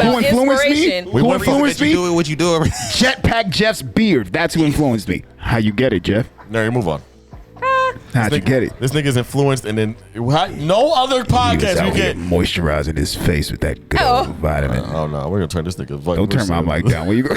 Who influenced me? Who influenced me? What you do? Jetpack Jeff's beard. That's who influenced me. How you get it, Jeff? No, move on. How'd you get it? This nigga's influenced, and then no other He was podcast out you here get. moisturizing his face with that good old vitamin. Oh no, we're gonna turn this nigga's voice. Don't turn my mic down. Where you go?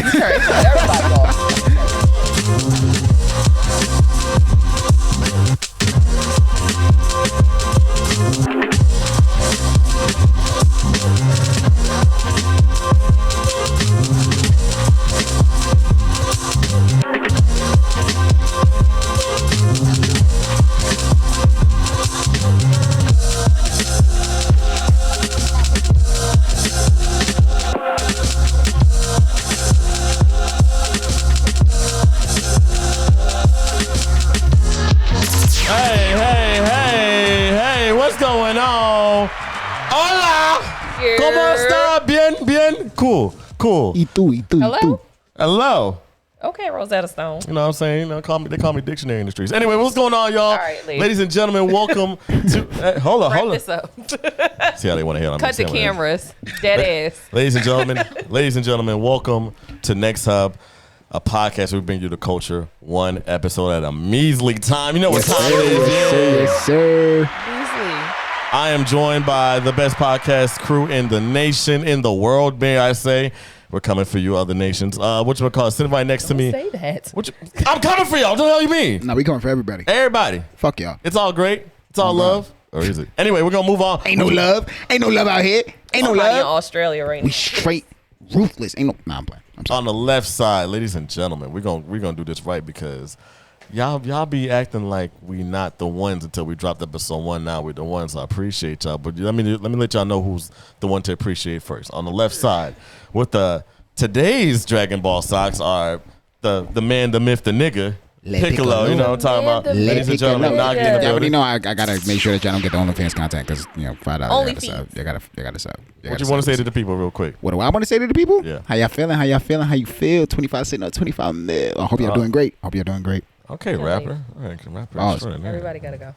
Hey, what's going on? Hola. ¿Cómo está? Bien. Cool. Y tú. Hello? Hello. Okay, Rosetta Stone. You know what I'm saying? They call me dictionary in the streets. Anyway, what's going on, y'all? All right, ladies and gentlemen, welcome to. Hold on. This up. See how they want to hit on me. Cut the cameras. Dead ass. Ladies and gentlemen, welcome to Nexhub, a podcast where we bring you the culture one episode at a measly time. You know what time it is? Yes, sir. Easily. I am joined by the best podcast crew in the nation, in the world, may I say. We're coming for you, other nations. Whatchamacallit, sit right next to me. Say that. I'm coming for y'all. What the hell you mean? No, we coming for everybody. Everybody. Fuck y'all. It's all great. It's all love. Or is it? Anyway, we're going to move on. Ain't no love. Ain't no love out here. Ain't no Somebody in love. Australia right We now. straight ruthless. Ain't no. Nah, I'm playing. I'm sorry. On the left side, ladies and gentlemen, we're gonna do this right because y'all be acting like we not the ones until we dropped episode 1. Now we're the ones. I appreciate y'all, but let me let y'all know who's the one to appreciate first. On the left side, with today's Dragon Ball socks are the man, the myth, the nigga. Piccolo, you know what I'm talking about. Ladies and gentlemen, Nogi in the You already building. know I gotta make sure that y'all don't get the OnlyFans content because $5. Only You gotta sub. What you want to say to the people real quick? What do I want to say to the people? Yeah. How y'all feeling? How you feel? 25 sitting up 25 mil. I hope y'all doing great. Okay, rapper. All right, rapper. Oh, Everybody got to go.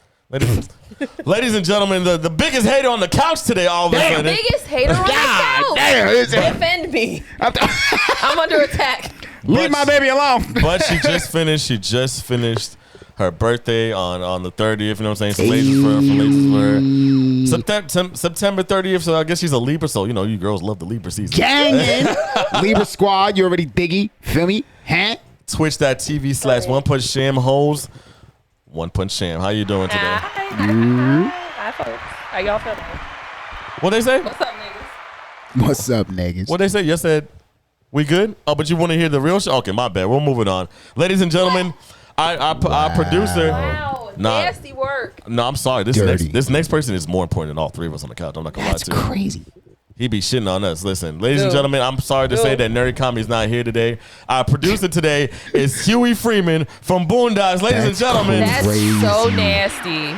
Ladies and gentlemen, the biggest hater on the couch today. All of a The sudden, biggest hater on the couch. Damn. Defend me. I'm under attack. Leave my baby alone. But she just finished her birthday on the 30th. You know what I'm saying? So ladies for her. September 30th. So I guess she's a Libra. So you girls love the Libra season. Gangin'. Libra squad. You already diggy. Feel me? Huh? Twitch.tv/One Punch Sham hoes. One Punch Sham. How you doing today? Hi, folks. How y'all feeling? What they say? What's up, niggas? What's up, niggas? What they say? You said we good? Oh, but you want to hear the real shit? Okay, my bad. We'll move it on. Ladies and gentlemen, our producer. Wow. Nasty work. No, I'm sorry. This next person is more important than all three of us on the couch. I'm not gonna lie to you. That's crazy. He be shitting on us. Listen, ladies and gentlemen, I'm sorry to say that Nerdy Comedy is not here today. Our producer today is Huey Freeman from Boondocks. Ladies and gentlemen, That's so nasty.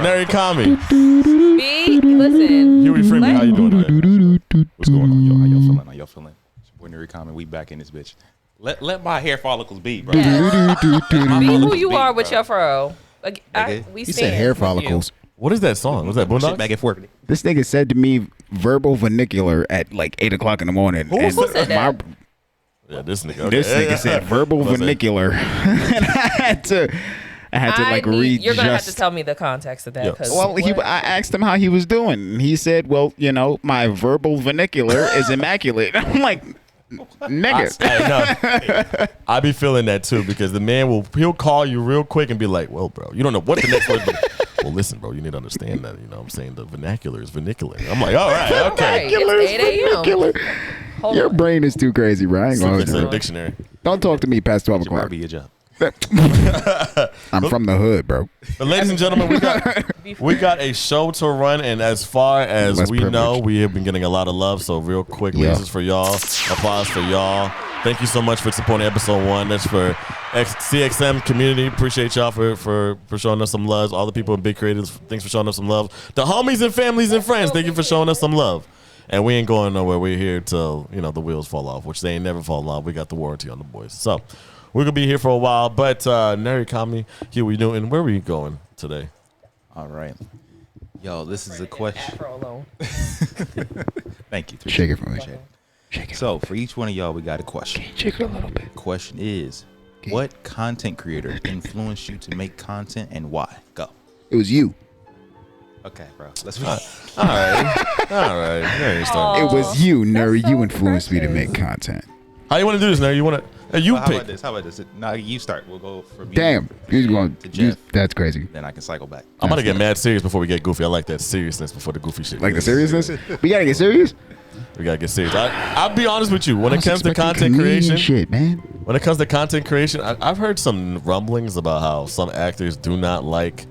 Nerdy Comedy. Me? Listen. Huey Freeman, how you doing today? What's going on, y'all? How y'all feeling? It's your boy Neri Common. We back in this bitch. Let my hair follicles be, bro. Yes. Be who you are with your fro. Like, we He stand said hair with you. follicles. What is that song? Was that Shit Boondocks? back and forth. This nigga said to me verbal vernacular at like 8 o'clock in the morning. Who said that? Yeah, this nigga. This nigga said verbal vernacular. And I had to like read. You're gonna have to tell me the context of that. Yeah. 'Cause Well, I asked him how he was doing. And he said, well, my verbal vernacular is immaculate. I'm like, nigga. I be feeling that too because the man he'll call you real quick and be like, well, bro, you don't know what the next word is. Well, listen, bro, you need to understand that. You know what I'm saying? The vernacular is vernacular. I'm like, all right, okay. Right, it's 8 a.m. Hold Your on. brain is too crazy, bro. I ain't gonna It's hold a you. dictionary. Don't talk to me past 12 It might o'clock. be your job. I'm from the hood, bro. But ladies and gentlemen, we got a show to run, and as far as Less we know, privilege. we have been getting a lot of love. So real quick, Yeah. this is for y'all. Applause for y'all. Thank you so much for supporting episode 1. That's for CXM community. Appreciate y'all for showing us some love. All the people in Big Creatives, thanks for showing us some love. The homies and families and friends, thank you for showing us some love. And we ain't going nowhere. We're here till the wheels fall off, which they ain't never falling off. We got the warranty on the boys. So we're gonna be here for a while. But Neri Kami, Huey Newton, where are we going today? All right. Yo, this is a question. Afro alone. Thank you. Shake it for me. Appreciate it. Shake it. So for each one of y'all, we got a question. Shake it a little bit. Question is, what content creator influenced you to make content and why? Go. It was you. Okay, bro. Let's All right. There you start. It was you, Nuri. so You influenced me to precious. make content. How you want to do this now? You want to? You How pick. about this? How about this? Now you start. We'll go from Damn. He's going. to Jeff. That's crazy. Then I can cycle back. I'm gonna get mad serious before we get goofy. I like that seriousness before the goofy shit. Like the seriousness? We gotta get serious? We gotta get serious. I'll be honest with you. When I it was comes to expecting content comedian creation, shit, man. when it comes to content creation, I've heard some rumblings about how some actors do not like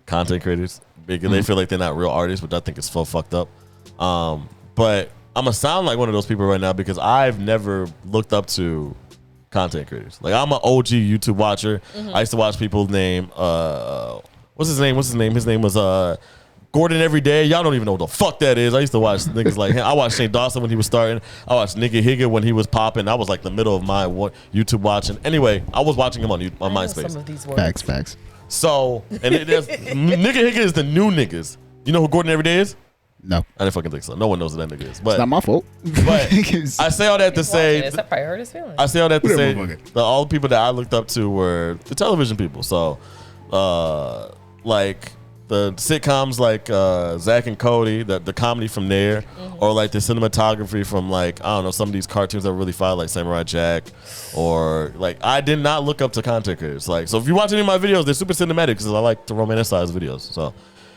content creators because they feel like they're not real artists, which I think is so fucked up. But I'm gonna sound like one of those people right now because I've never looked up to content creators. Like I'm an OG YouTube watcher. I used to watch people named what's his name? His name was Gordon Everyday. Y'all don't even know what the fuck that is. I used to watch niggas like him. I watched Shane Dawson when he was starting. I watched Nigga Higga when he was popping. I was like the middle of my YouTube watching. Anyway, I was watching him on MySpace. Some of these words. Facts. So, and Nigga Higga is the new niggas. You know who Gordon Everyday is? No. I didn't fucking think so. No one knows who that nigga is. But It's not my fault. But I say all that to say, I probably hurt his feelings. I say all that to say, Whatever, that all the people that I looked up to were the television people. So, like the sitcoms like Zach and Cody, the comedy from there, or like the cinematography from like, I don't know, some of these cartoons that were really fire, like Samurai Jack, or like, I did not look up to content creators. Like, so if you watch any of my videos, they're super cinematic because I like to romanticize videos. So,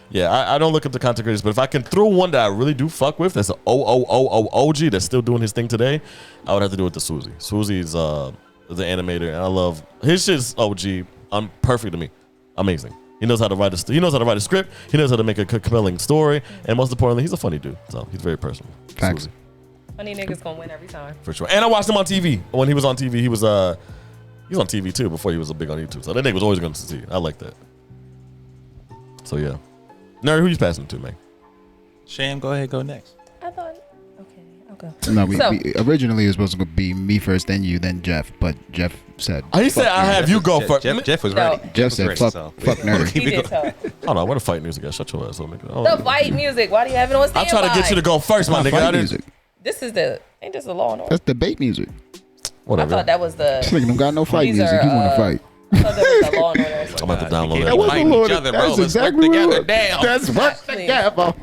yeah, I don't look up to content creators, but if I can throw one that I really do fuck with, that's an OG that's still doing his thing today, I would have to do it to Suzy. Suzy's the animator, and I love his shit's OG. Perfect to me, amazing. He knows how to write he knows how to write a script. He knows how to make a compelling story, and most importantly, he's a funny dude. So he's very personal. Facts. Suzy, Funny niggas gonna win every time. for sure. And I watched him on TV. When he was on TV, he was on TV too before he was big on YouTube. So that nigga was always going to succeed. I like that. So yeah. Nerd, who you passing to, man? Sham, go ahead, go next. I thought, okay, I'll go. No, So- we originally it was supposed to be me first, then you, then Jeff. But Jeff said, He said, "I have you go first." Jeff was No. ready. Jeff was said, ready, fuck, so- fuck nerd. He did tell. Hold on, what a fight music at? Shut your ass up, nigga. The fight music. Why do you have it on I'm standby? trying to get you to go first, my Not nigga. I fight didn't- music. This is the ain't this the law and order? That's debate music. I Whatever. thought that was This the. nigga don't got no fight These music. are, He want to fight. I thought that was the law and order. I'm about to download That that. was Right. fighting Lord, each other, bro. that's Let's work exactly what together. it was. Damn. That's work Actually- together.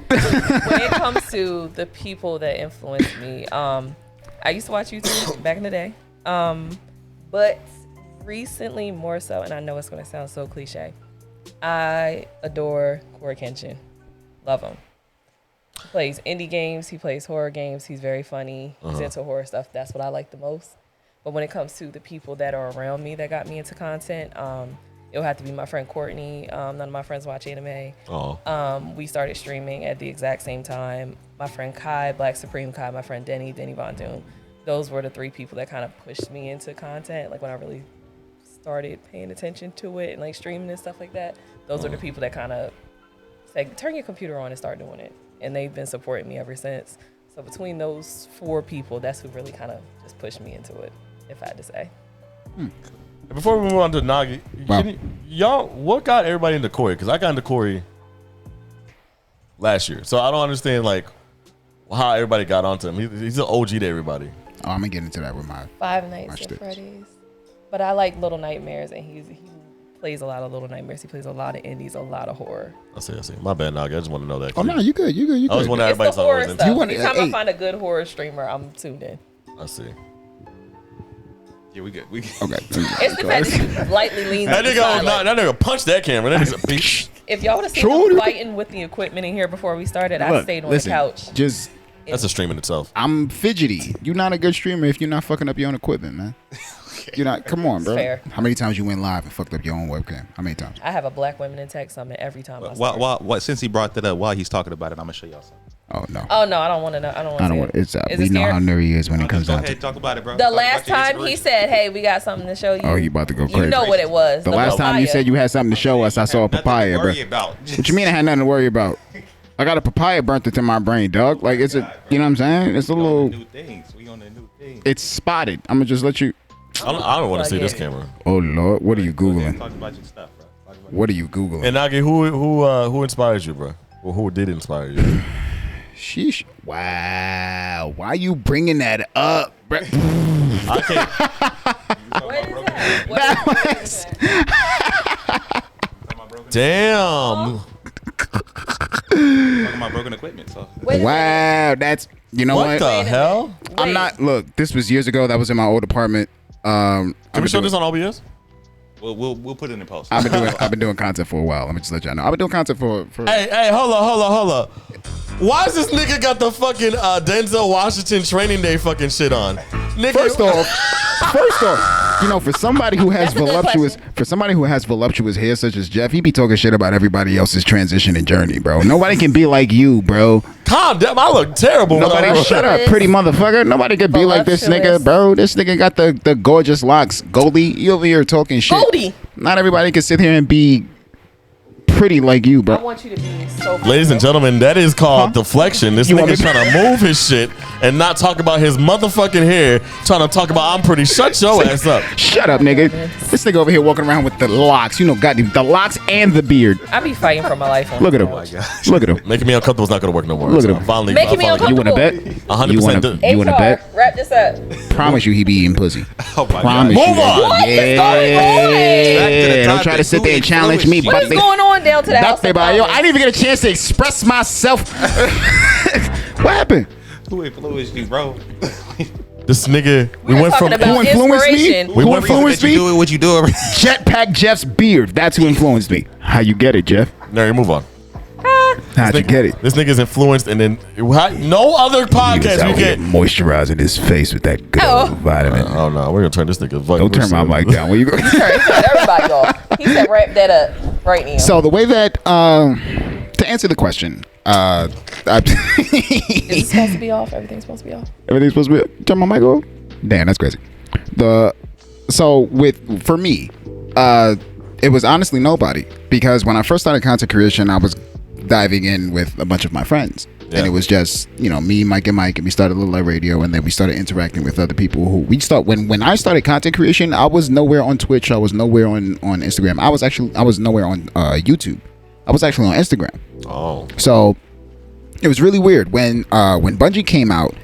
When it comes to the people that influenced me, I used to watch YouTube back in the day, but recently more so, and I know it's going to sound so cliche, I adore Corey Kenshin. Love him. He plays indie games. He plays horror games. He's very funny. He's into horror stuff. That's what I like the most. But when it comes to the people that are around me that got me into content, it'll have to be my friend Courtney. None of my friends watch anime. Oh. We started streaming at the exact same time. My friend Kai, Black Supreme Kai, my friend Denny Von Doom. Those were the three people that kind of pushed me into content. Like when I really started paying attention to it and like streaming and stuff like that. Those are the people that kind of said, turn your computer on and start doing it. And they've been supporting me ever since. So between those four people, that's who really kind of just pushed me into it, if I had to say. Before we move on to Nogi, Wow. y'all, what got everybody into Corey? Because I got into Corey last year, so I don't understand like how everybody got onto him. He's an OG to everybody. Oh, I'm gonna get into that with my. Five Nights Watch at this. Freddy's. But I like Little Nightmares, and he plays a lot of Little Nightmares. He plays a lot of indies, a lot of horror. I see. My bad, Nogi. I just want to know that. Oh no, you good. You good. You I was good. wondering It's the everybody's horror always into. stuff. You wanna- Anytime hey. I find a good horror streamer, I'm tuned in. I see. Yeah, we good. We good. Okay. It's the fact that he lightly leans That to the nigga, side. Like, that nigga punched that camera. That nigga's a bitch. if y'all would have seen True. him fighting with the equipment in here before we started, I Look, stayed on listen, the couch. Just That's a stream in itself. I'm fidgety. You're not a good streamer if you're not fucking up your own equipment, man. You're not. Come on, bro. Fair. How many times you went live and fucked up your own webcam? How many times? I have a Black Women in Tech Summit every time I start. What? Since he brought that up, while he's talking about it, I'm gonna show y'all something. Oh no. Oh no, I don't want to know. I don't want to. I don't want. It's Is we it know scary? how nerdy he is when it comes Go down ahead, to. talk about it, bro. The Talk last about your time he Instagram. said, "Hey, we got something to show you." Oh, you about to go You crazy? know what it was. The last time you said you had something to show us, I saw a Nothing to papaya, bro. worry about. What you mean I had nothing to worry about? I got a papaya burnt into my brain, dog. Like it's a, you know what I'm saying? It's a We on little. the new things. We on the new things. It's spotted. I'm gonna just let you. I don't want to see this camera. Oh Lord, what are you Go ahead, googling? talk about your stuff, bro. Talk about What are you googling? And Nagi, who inspires you, bro? Or who did inspire you? Sheesh. Wow. Why you bringing that up, bro? I can't. What is that? What is that? Damn. Talking about broken equipment. So Wait a Wow. That's, you know What what? the hell? minute. I'm Wait. not, look, this was years ago. That was in my old apartment. Can we show this on OBS? we'll put it in post. I've been doing content for a while. Let me just let y'all know. I've been doing content for Hey, hold on. Why is this nigga got the fucking Denzel Washington Training Day fucking shit on? Nigga, First off, you know, for somebody who has That's a good voluptuous hair such as Jeff, he be talking shit about everybody else's transition and journey, bro. Nobody can be like you, bro. calm down. I look terrible. when I Nobody, roll. shut up, pretty motherfucker. Nobody could be like this nigga, Voluptuous. bro. This nigga got the gorgeous locks. Goldie, you over here talking shit. Goldie. Not everybody can sit here and be pretty like you, I bro. want you to be so. Ladies and gentlemen, that is called deflection. This You want nigga's me- trying to move his shit and not talk about his motherfucking hair. Trying to talk about I'm pretty. Shut your ass up. Shut up, nigga. This nigga over here walking around with the locks. You know, got the locks and the beard. I be fighting for my life. Look at him. Look at him. Making me uncomfortable is not going to work no more. Look at So him. Finally, Making me finally- You want to bet? 100% You want do- to? You want to bet? Wrap this up. Promise you, he be eating pussy. Oh my Promise God. you. Move on. What is going on? Yeah. Don't try to sit there and challenge me, What is but going on down to the house? yo, I didn't even get a chance to express myself. What happened? Who influenced you, bro? This nigga, we We're went from. talking about Who influenced me? inspiration. We Who went from- influenced me? What you do? Jetpack Jeff's beard. That's who influenced me. How you get it, Jeff? No, you move on. How'd you get it? This nigga's influenced, and then no other He was podcast out we here get. moisturizing his face with that good Oh. old vitamin. Oh no, we're gonna turn this nigga. Don't turn my mic down. Where you go? He said everybody off. He said wrap that up right now. So the way that to answer the question, Is it supposed to be off? Everything's supposed to be off. everything's supposed to be turn my mic off. Damn, that's crazy. For me, it was honestly nobody, because when I first started content creation, I was diving in with a bunch of my friends. Yeah. And it was just, you know, me, Mike, and we started Little Light Radio, and then we started interacting with other people who when I started content creation, I was nowhere on Twitch, I was nowhere on Instagram. I was nowhere on YouTube. I was actually on Instagram. Oh, So it was really weird when Bungie came out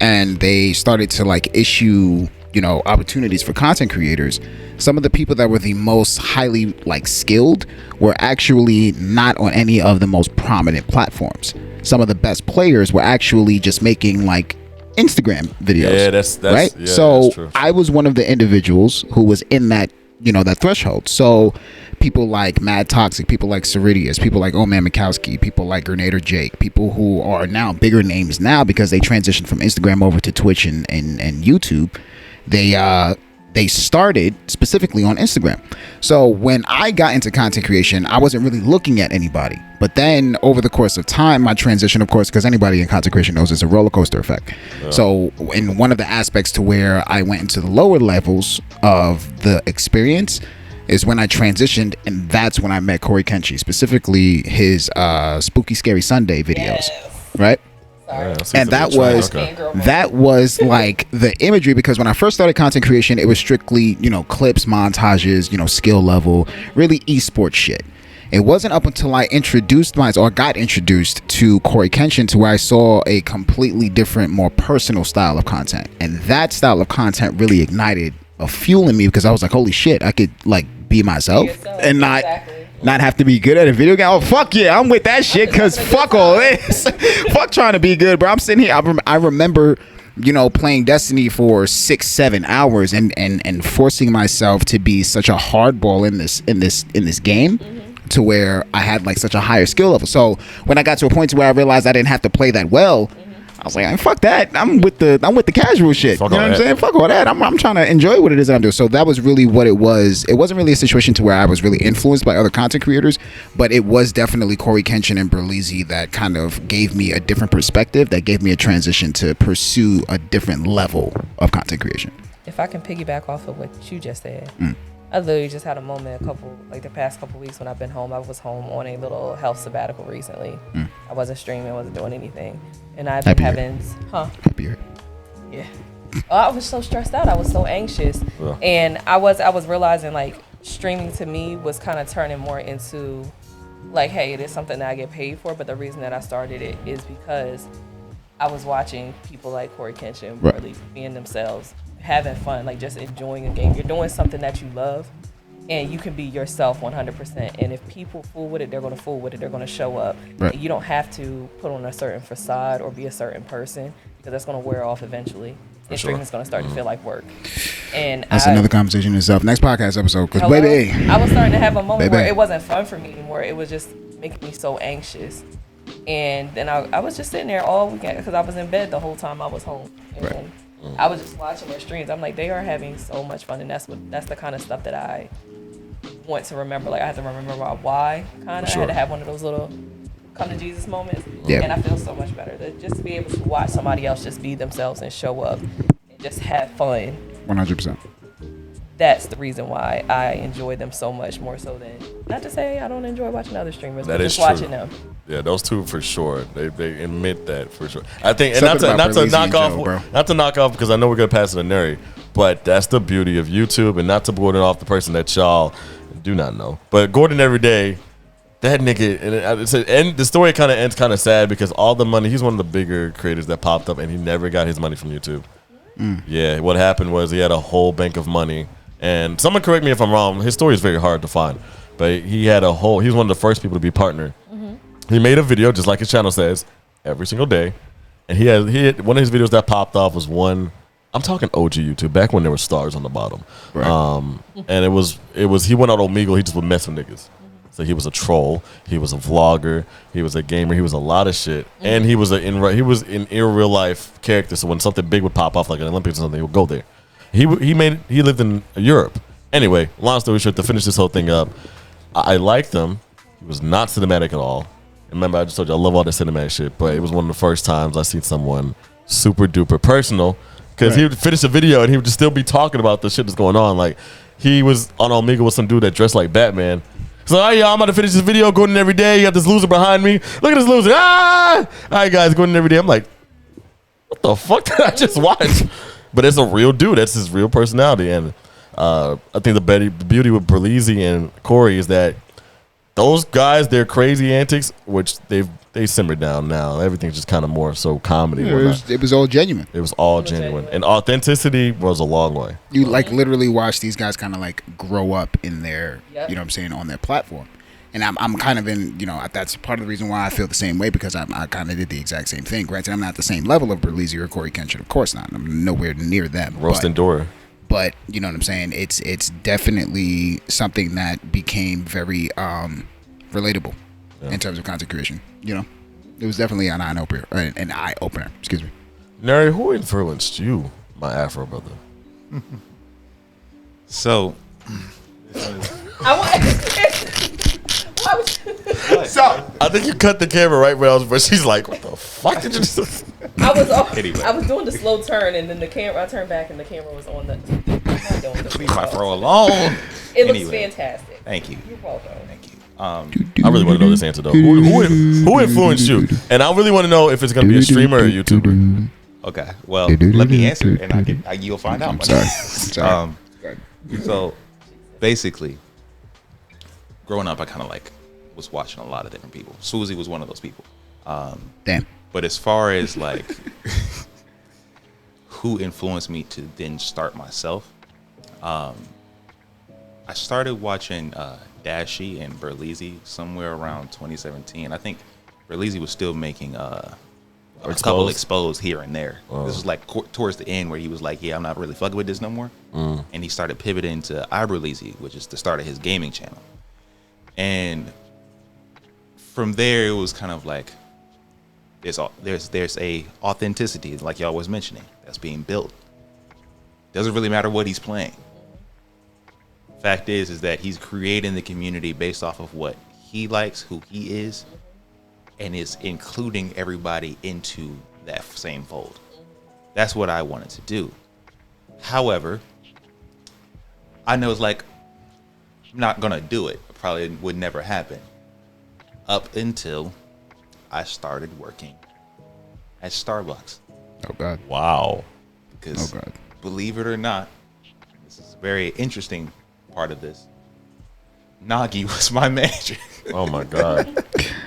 and they started to like issue, you know, opportunities for content creators. Some of the people that were the most highly like skilled were actually not on any of the most prominent platforms. Some of the best players were actually just making like Instagram videos. Yeah, that's right. yeah, So that's true. I was one of the individuals who was in that, you know, that threshold. So people like Mad Toxic, people like Ceridius, people like Oh Man Mikowski, people like Grenader Jake, people who are now bigger names now because they transitioned from Instagram over to Twitch and YouTube. They started specifically on Instagram. So when I got into content creation, I wasn't really looking at anybody. But then over the course of time, my transition, of course, because anybody in content creation knows it's a roller coaster effect. So in one of the aspects to where I went into the lower levels of the experience is when I transitioned, and that's when I met Corey Kenshi, specifically his Spooky Scary Sunday videos, right? yeah, And that was like the imagery, because when I first started content creation, it was strictly, you know, clips, montages, you know, skill level, really esports shit. It wasn't up until I got introduced to Corey Kenshin to where I saw a completely different, more personal style of content. And that style of content really ignited a fuel in me, because I was like, holy shit, I could like be myself and not have to be good at a video game. Oh fuck yeah, I'm with that shit, because fuck all this. Fuck trying to be good, bro. I'm sitting here, I remember, you know, playing Destiny for 6-7 hours and forcing myself to be such a hardball in this game, to where I had like such a higher skill level. So when I got to a point to where I realized I didn't have to play that well, I was like, fuck that. I'm with the casual shit. Fuck you know all what I'm that. saying? Fuck all that. I'm trying to enjoy what it is that I'm doing. So that was really what it was. It wasn't really a situation to where I was really influenced by other content creators, but it was definitely Corey Kenshin and Berlizzi that kind of gave me a different perspective, that gave me a transition to pursue a different level of content creation. If I can piggyback off of what you just said, I literally just had a moment the past couple weeks when I've been home. I was home on a little health sabbatical recently. I wasn't streaming, wasn't doing anything. And I've been Happy having, Happier. yeah. Oh, I was so stressed out. I was so anxious. Yeah. And I was realizing like streaming to me was kind of turning more into like, hey, it is something that I get paid for, but the reason that I started it is because I was watching people like Corey Kenshin really being themselves, having fun, like just enjoying a game. You're doing something that you love, and you can be yourself 100%. And if people fool with it, they're going to fool with it. They're going to show up. Right. And you don't have to put on a certain facade or be a certain person, because that's going to wear off eventually. And streaming's going to start to feel like work. And that's another conversation in itself. Next podcast episode, because baby, I was starting to have a moment where it wasn't fun for me anymore. It was just making me so anxious. And then I was just sitting there all weekend because I was in bed the whole time I was home. And I was just watching their streams. I'm like, they are having so much fun, and that's the kind of stuff that I want to remember. Like, I have to remember my why, kind of. I had to have one of those little come to Jesus moments. Yeah. And I feel so much better just to be able to watch somebody else just be themselves and show up and just have fun. 100%. That's the reason why I enjoy them so much, more so than, not to say I don't enjoy watching other streamers, but just watching them. Yeah, those two for sure. They admit that for sure. I think, and not to knock off because I know we're gonna pass it to Neri, but that's the beauty of YouTube, and not to board it off the person that y'all do not know. But Gordon Everyday, that nigga, and the story kind of ends kind of sad because all the money, he's one of the bigger creators that popped up, and he never got his money from YouTube. Yeah, what happened was he had a whole bank of money, and someone correct me if I'm wrong. His story is very hard to find, but he was one of the first people to be partner. He made a video, just like his channel says, every single day. And he had one of his videos that popped off was one, I'm talking OG YouTube, back when there were stars on the bottom. Right. And it was he went on Omegle, he just would mess with niggas. So he was a troll, he was a vlogger, he was a gamer, he was a lot of shit. And he was in real life character, so when something big would pop off like an Olympics or something, he would go there. He lived in Europe. Anyway, long story short, to finish this whole thing up, I liked him. He was not cinematic at all. Remember, I just told you I love all the cinematic shit, but it was one of the first times I seen someone super duper personal, because he would finish a video and he would just still be talking about the shit that's going on. Like, he was on Omegle with some dude that dressed like Batman. So, all right, y'all, I'm about to finish this video. Gordon Everyday, you got this loser behind me. Look at this loser. Ah! All right, guys, Gordon Everyday. I'm like, what the fuck did I just watch? But it's a real dude. That's his real personality. And I think the beauty with Berlizzi and Corey is that those guys, their crazy antics, which they simmered down now. Everything's just kind of more so comedy. Yeah, it was all genuine. It was all genuine. And authenticity was a long way. You like literally watch these guys kind of like grow up in their, you know what I'm saying, on their platform. And I'm kind of in, that's part of the reason why I feel the same way, because I kind of did the exact same thing. Granted, I'm not at the same level of Berlizzi or Corey Kenshin. Of course not. I'm nowhere near them. Roast and Dora. But you know what I'm saying? It's definitely something that became very relatable in terms of content creation. It was definitely an eye opener. Excuse me. Neri, who influenced you, my Afro brother? So, I think you cut the camera right where but she's like, what the fuck did you do? I was doing the slow turn, and then I turned back and the camera was on the leave my fro alone. It looks fantastic. Thank you. You're welcome. Thank you. I really want to know this answer though. Who influenced you? And I really want to know if it's going to be a streamer or a YouTuber. Okay. Well, let me answer, and you'll find out. I'm sorry. So, basically, growing up, I kind of was watching a lot of different people. Susie was one of those people. Damn. But as far as who influenced me to then start myself, I started watching Dashie and Berlizzi somewhere around 2017. I think Berlizzi was still making a couple exposed here and there. This was towards the end where he was like, yeah, I'm not really fucking with this no more. And he started pivoting to iBerlizzi, which is the start of his gaming channel. And from there, it was kind of like there's a authenticity, like y'all was mentioning, that's being built. Doesn't really matter what he's playing. Fact is that he's creating the community based off of what he likes, who he is, and is including everybody into that same fold. That's what I wanted to do. However, I know I'm not gonna do it. Probably would never happen. Up until I started working at Starbucks. Oh God. Wow. Because believe it or not, this is a very interesting part of this. Nogi was my manager. Oh my god.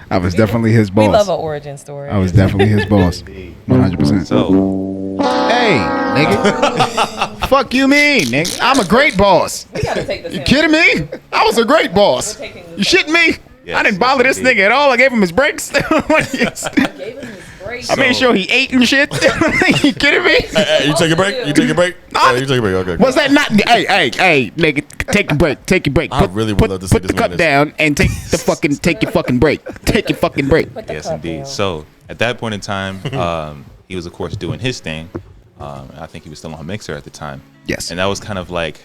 I was definitely his boss. We love an origin story. I was definitely his boss. 100%. So, Hey, nigga. Fuck you mean, nigga? I'm a great boss. We gotta take this. You kidding me? I was a great boss. We're taking You shitting me? Yes, I didn't bother this indeed. nigga at all. I gave him his breaks. Yes. Gave him his break. I made sure he ate and shit. You kidding me? Hey, you take a break? You take a break? Nah. You take a break. Okay. Was that not? Hey, nigga, take a break. Take your break. I really would love to see put this the cup man down and take your fucking break. Take your fucking break. Put the yes, cup indeed. down. So at that point in time, he was of course doing his thing. I think he was still on Mixer at the time. Yes. And that was kind of like,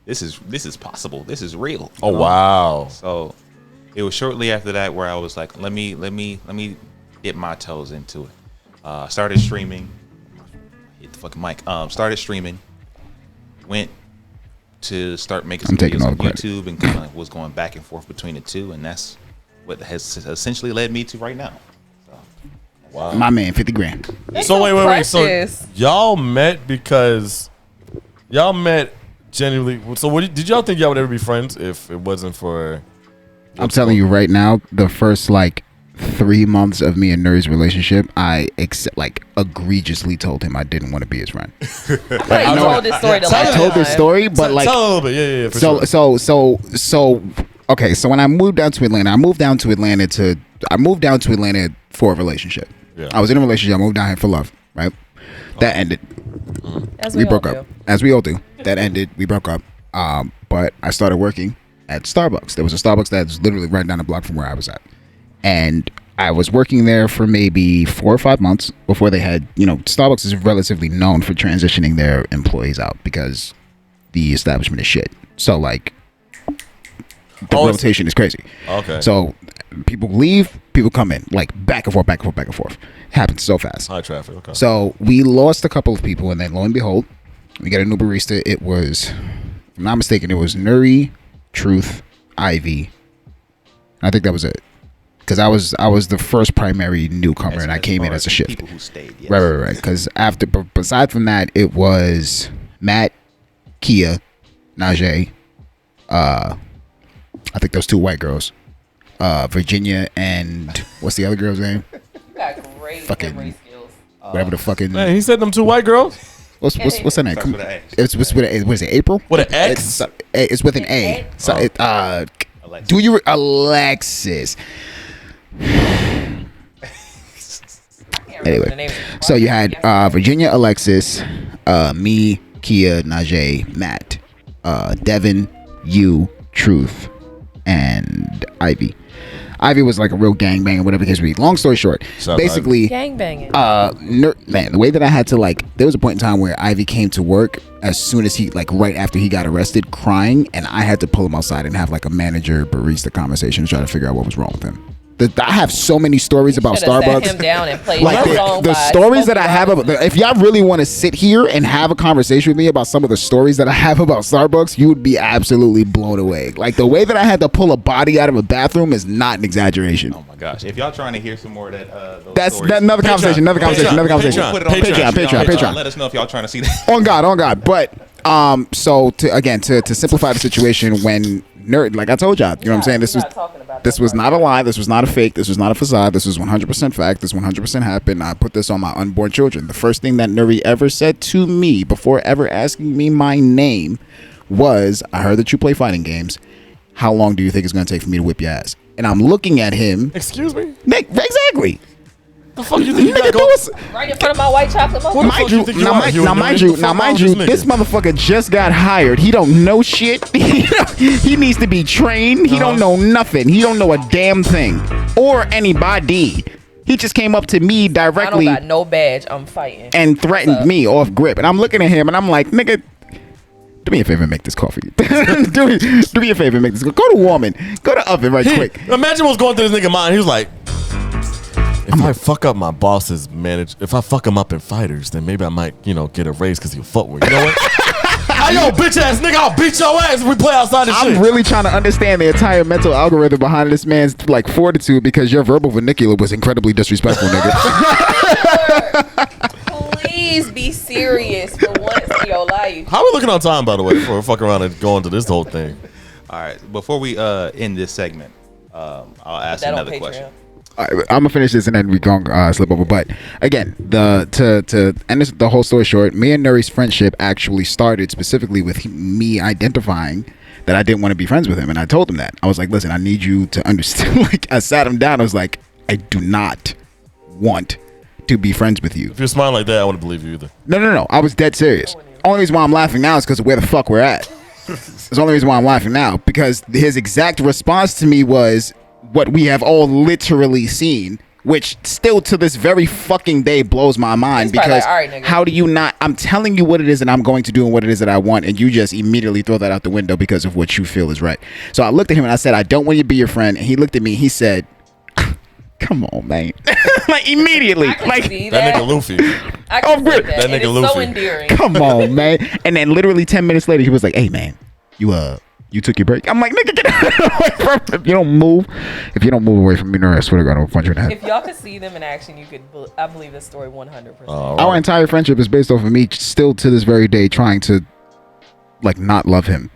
this is possible. This is real. you Oh know? wow. So it was shortly after that where I was like, let me dip my toes into it. Started streaming. Hit the fucking mic. Started streaming. Went to start making some taking videos all on the credit. YouTube and kind of was going back and forth between the two, and that's what has essentially led me to right now. So, Wow. My man, 50 grand. That's So wait. So precious. y'all met because y'all met genuinely. So did y'all think y'all would ever be friends if it wasn't for? I'm telling you right now, the first like 3 months of me and Nerd's relationship, I egregiously told him I didn't want to be his friend. I thought you told this story the I last told this time. story, but like, tell a little bit. Yeah. For so sure. okay. So when I moved down to Atlanta, I moved down to Atlanta for a relationship. Yeah. I was in a relationship. I moved down here for love. Right. That ended. As We all broke do. up, as we all do. That ended. We broke up. But I started working at Starbucks. There was a Starbucks that's literally right down the block from where I was at, and I was working there for maybe 4 or 5 months before they had, Starbucks is relatively known for transitioning their employees out because the establishment is shit. So like, the rotation is crazy. Okay. So people leave, people come in, like back and forth. Happens so fast. High traffic. Okay. So we lost a couple of people, and then lo and behold, we got a new barista. It was, if I'm not mistaken, it was Nuri, Truth, Ivy. I think that was it. Because I was the first primary newcomer, and I came in as a shift. People who stayed. Yes. Right. Because aside from that, it was Matt, Kia, Najee. I think those 2 white girls, Virginia, and what's the other girl's name? You got great Fucking- memory skills. Whatever the fucking. Man, he said them 2 white girls. What's her name? Starts with an A. It's with what is it? April? With an X? It's with an A. An So Alexis. do you Alexis? Anyway, so you had Virginia, Alexis, me, Kia, Najee, Matt, Devin, you, Truth, and Ivy. Ivy was like a real gangbang, whatever the case may be. Long story short, Shout out basically, gang banging. man, the way that I had to there was a point in time where Ivy came to work as soon as he right after he got arrested, crying, and I had to pull him outside and have like a manager barista conversation to try to figure out what was wrong with him. I have so many stories about Should've Starbucks. Sat him down and played Like his song the by stories that I Smokey have about, if y'all really want to sit here and have a conversation with me about some of the stories that I have about Starbucks, you would be absolutely blown away. Like the way that I had to pull a body out of a bathroom is not an exaggeration. Oh my gosh! If y'all trying to hear some more of that, those That's stories, another conversation. Another conversation. Patreon. put it on Patreon. Let us know if y'all trying to see that. On God. But so to simplify the situation, when Nerd, like I told y'all, you know what I'm saying, this was not a lie, this was not a fake, this was not a facade, this was 100% fact, this 100% happened. I put this on my unborn children. The first thing that Nuri ever said to me before ever asking me my name was, I heard that you play fighting games. How long do you think it's going to take for me to whip your ass? And I'm looking at him. Excuse me. Exactly. The fuck you think you Nigga, got going? right in front of my white chocolate mocha. What the fuck you think you are? You Now, mind you, this motherfucker just got hired. He don't know shit. He needs to be trained. He don't know nothing. He don't know a damn thing or anybody. He just came up to me I directly don't got no badge. I'm fighting. and threatened me off grip. And I'm looking at him and I'm like, nigga, do me a favor and make this coffee. do me a favor and make this. Go to Woman. Go to Oven right quick. Imagine what's going through this nigga mind. He was like, if I fuck up my boss's if I fuck him up in fighters, then maybe I might, get a raise because he'll footwork. You know what? Hey, yo, bitch ass nigga, I'll beat your ass if we play outside this shit. I'm really trying to understand the entire mental algorithm behind this man's fortitude, because your verbal vernacular was incredibly disrespectful, nigga. Please be serious for once in your life. How are we looking on time, by the way, before we fuck around and go into this whole thing? All right. Before we end this segment, I'll ask another question. I'm gonna finish this and then we gonna slip over. But again, to end the whole story short, me and Nuri's friendship actually started specifically with me identifying that I didn't want to be friends with him, and I told him that. I was like, listen, I need you to understand. Like, I sat him down. I was like, I do not want to be friends with you. If you're smiling like that, I wouldn't believe you either. No. I was dead serious. Only reason why I'm laughing now is because of where the fuck we're at. It's the only reason why I'm laughing now, because his exact response to me was what we have all literally seen, which still to this very fucking day blows my mind. Because like, all right, nigga, how do you not? I'm telling you what it is that I'm going to do and what it is that I want, and you just immediately throw that out the window because of what you feel is right. So I looked at him and I said, I don't want you to be your friend. And he looked at me. He said, come on, man. Like immediately, like that nigga Luffy. Oh, good. That nigga it's Luffy. so endearing. Come on, man. And then literally 10 minutes later, he was like, hey, man, you took your break. I'm like, nigga, get away from me. If you don't move away from me, no, I swear to God, I'll punch you in the head. If y'all could see them in action, you could. I believe this story 100%. Our entire friendship is based off of me still to this very day trying to like not love him,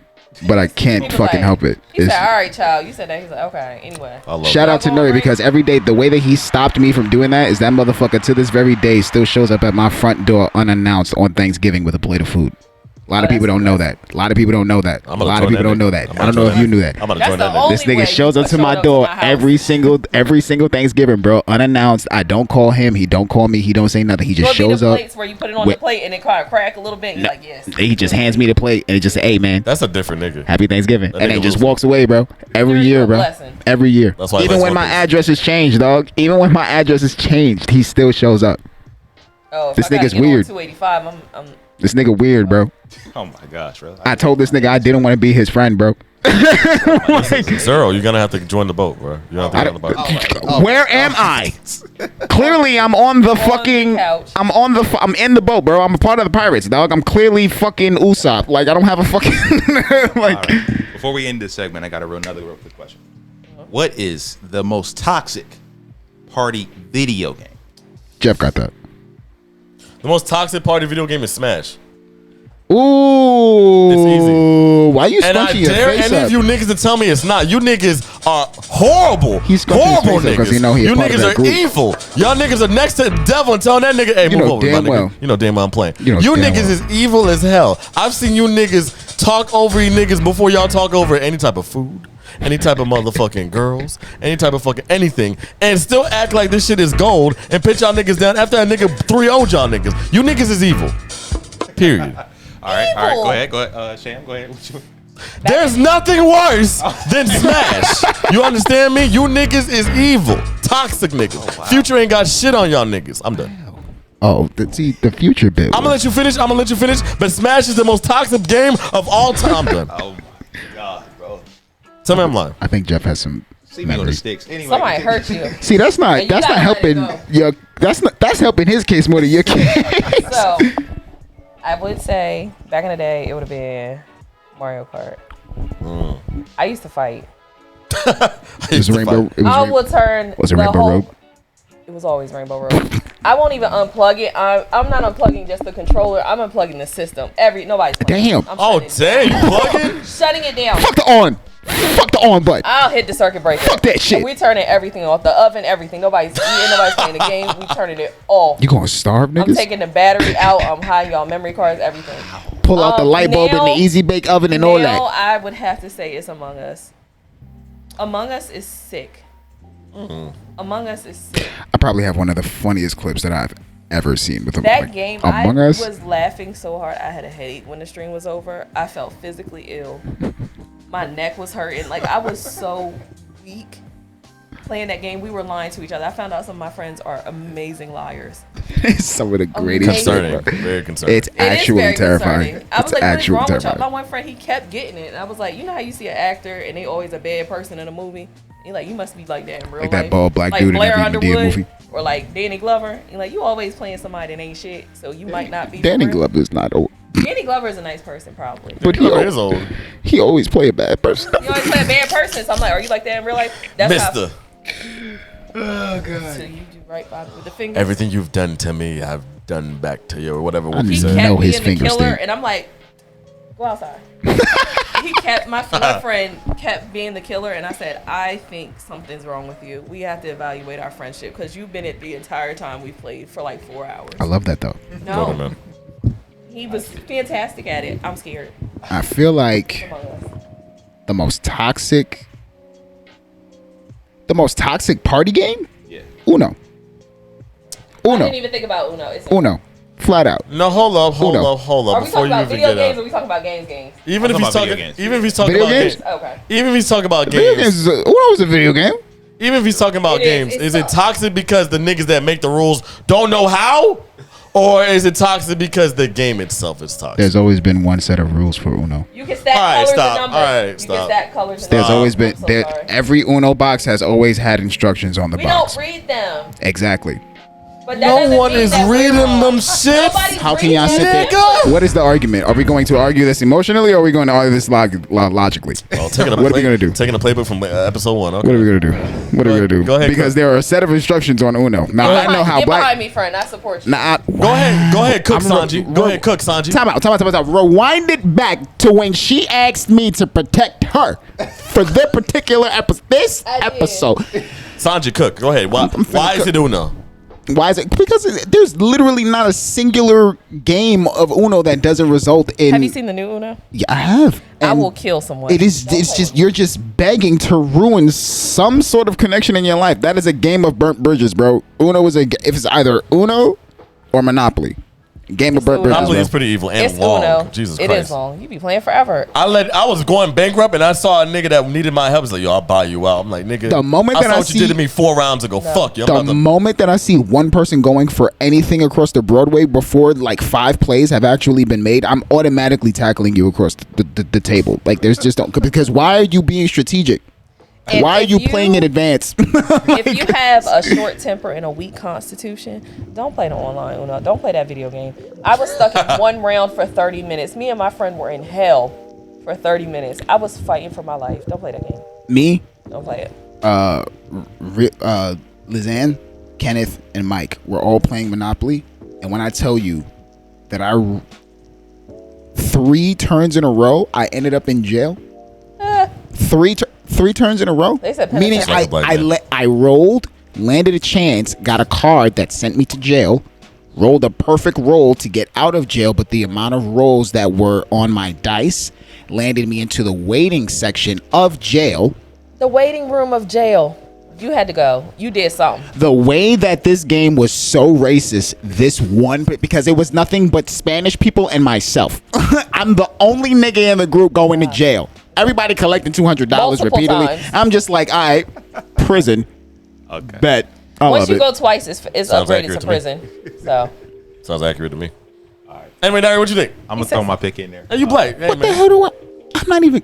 but I can't fucking help it. He said, all right, child. You said that. He's like, okay, anyway. Shout out to Nuri, because every day, the way that he stopped me from doing that is that motherfucker to this very day still shows up at my front door unannounced on Thanksgiving with a plate of food. A lot of people don't know that. A lot of people don't know that. I don't know if you knew that. I'm gonna join that. This nigga shows up to my door every single Thanksgiving, bro, unannounced. I don't call him. He don't call me. He don't say nothing. He just shows up. Plates where you put it on the plate and it kind of crack a little bit. And you're like, yes. He just hands me the plate and he just say, hey, man. That's a different nigga. Happy Thanksgiving. And then just walks away, bro. Every year, bro. Every year. Even when my address is changed, dog. Even when my address is changed, he still shows up. Oh, this nigga's weird. 285. This nigga weird, bro. Oh my gosh, bro. I told this nigga I didn't want to be his friend, bro. Zero, you're gonna have to join the boat, bro. You're gonna have to join the boat. Where am I? Clearly, I'm on the fucking. I'm in the boat, bro. I'm a part of the pirates, dog. I'm clearly fucking Usopp. Like I don't have a fucking like. Right. Before we end this segment, I got another real quick question. What is the most toxic party video game? Jeff got that. The most toxic party video game is Smash. Ooh, it's easy. Why you and I scrunching your dare face any up? of you niggas to tell me it's not. You niggas are horrible. He's horrible niggas. Because he know he you niggas are evil. Y'all niggas are next to the devil and telling that nigga, hey, move over, my nigga. You know damn well I'm playing. You niggas is evil as hell. I've seen you niggas talk over you niggas before y'all talk over any type of food, any type of motherfucking girls, any type of fucking anything, and still act like this shit is gold and pitch y'all niggas down after that nigga 3-0'd y'all niggas. You niggas is evil. Period. All right, go ahead. Sham, go ahead. There's nothing worse than Smash. You understand me? You niggas is evil. Toxic niggas. Oh, wow. Future ain't got shit on y'all niggas. I'm done. Oh, the future bit. I'm gonna let you finish. But Smash is the most toxic game of all time. I'm done. Oh my God, bro. Tell me I'm lying. I think Jeff has some. See me on the sticks. Anyway, somebody hurt you. See, that's not helping your. That's helping his case more than your case. So, I would say back in the day it would have been Mario Kart. I used to fight. Was Rainbow Road? It was always Rainbow Road. I won't even unplug it. I'm not unplugging just the controller. I'm unplugging the system. Nobody's playing. Damn. Damn, you plugging? Shutting it down. Fuck the on button. I'll hit the circuit breaker. Fuck that shit. We turning everything off. The oven, everything. Nobody's eating. Nobody's playing the game. We turning it off. You gonna starve, niggas? I'm taking the battery out. I'm hiding y'all memory cards, everything. Pull out the light bulb in the easy bake oven and all that. I would have to say it's Among Us. Among Us is sick. Among Us is sick. I probably have one of the funniest clips that I've ever seen with that game. Among Us. I was laughing so hard I had a headache when the stream was over. I felt physically ill. My neck was hurting. Like I was so weak playing that game. We were lying to each other. I found out some of my friends are amazing liars. Some of the greatest. Concerning. Very concerning. It's actually terrifying. I was like, what is wrong with y'all? Terrifying. My one friend, he kept getting it. And I was like, you know how you see an actor and they always a bad person in a movie? You're like, you must be like that in real life. Like that bald black dude in every Madea movie. Or like Danny Glover. You're like, you always playing somebody that ain't shit, so you might not be. Danny Glover is not old. Danny Glover is a nice person, probably. But he is old. He always play a bad person. You always play a bad person, so I'm like, are you like that in real life? That's Mister. Oh God. So you do right by me with the fingers. Everything you've done to me, I've done back to you, or whatever. I He need said. to know his being the fingers. killer, and I'm like, Go outside. He kept my friend kept being the killer, and I said, I think something's wrong with you. We have to evaluate our friendship because you've been it the entire time we played for like 4 hours. I love that though. Brother, No, man. he was fantastic at it. I'm scared. I feel like Among us. the most toxic party game? Yeah. Uno. I didn't even think about Uno. It's Uno. Flat out. No, hold up. Are we Before talking you about even video get games up. or are we talking about games? Even if I'm he's talking talking, about video games. even if he's talking Video about games? games, Okay. even if he's talking about Video games, games is Uno is a video game. even if he's talking about It is. games, It's is it tough. toxic because the niggas that make the rules don't know how, or is it toxic because the game itself is toxic? There's always been one set of rules for Uno. You can stack All right, colors stop. and numbers. All right, you stop. can stack colors and There's numbers. always been I'm so there. sorry. Every Uno box has always had instructions on the We box. don't read them. Exactly. But that No doesn't one mean is that we're reading wrong. them shits. Nobody's How can y'all reading sit there? Nigga. What is the argument? Are we going to argue this emotionally, or are we going to argue this logically? Well, taking a What are we gonna do? Taking a playbook from episode 1. Okay. What are we gonna do? What are we gonna do? Go ahead, Because Chris. there are a set of instructions on Uno. Now I know how Get black. behind me, friend. I support you. Nah, Go ahead, cook, I'm Sanji. Go ahead, cook, Sanji. Time out. Rewind it back to when she asked me to protect her for this particular episode. I did. Episode. Sanji, cook. Go ahead. Why is it Uno? Why is it? Because there's literally not a singular game of Uno that doesn't result in. Have you seen the new Uno? Yeah, I have. I And will kill someone. It is. Don't It's play just with you're just begging to ruin some sort of connection in your life. That is a game of burnt bridges, bro. Uno is if it's either Uno or Monopoly. Game of burnt Uno. bridges. Monopoly Bro. is pretty evil and It's long. Uno. Jesus It Christ. is long. You be playing forever. I was going bankrupt and I saw a nigga that needed my help. He's like, yo, I'll buy you out. I'm like, nigga, The moment I that saw I what you see- did to me 4 rounds ago. Fuck you. I'm The about to moment that I see one person going for anything across the Broadway before like 5 plays have actually been made, I'm automatically tackling you across the table. Like there's just don't, because why are you being strategic? And Why are if you playing in advance? If you have a short temper and a weak constitution, don't play the online Uno. Don't play that video game. I was stuck in one round for 30 minutes. Me and my friend were in hell for 30 minutes. I was fighting for my life. Don't play that game. Me, Don't play it. Lizanne, Kenneth, and Mike were all playing Monopoly, and when I tell you that 3 turns in a row, I ended up in jail. 3 turns in a row. They said Meaning penitentiary. Like a black man. I rolled, landed a chance, got a card that sent me to jail, rolled a perfect roll to get out of jail, but the amount of rolls that were on my dice landed me into the waiting section of jail. The waiting room of jail. You had to go. You did something. The way that this game was so racist, because it was nothing but Spanish people and myself. I'm the only nigga in the group going to jail. Everybody collecting $200 Multiple repeatedly. times. I'm just like, all right, prison. Okay. Bet. I Once love you it. go twice, it's Sounds upgraded accurate to to me. prison. So Sounds accurate to me. Anyway, Larry, what you think? I'm gonna throw my pick in there. Hey, you black. Hey, What the man. hell do I? I'm not even.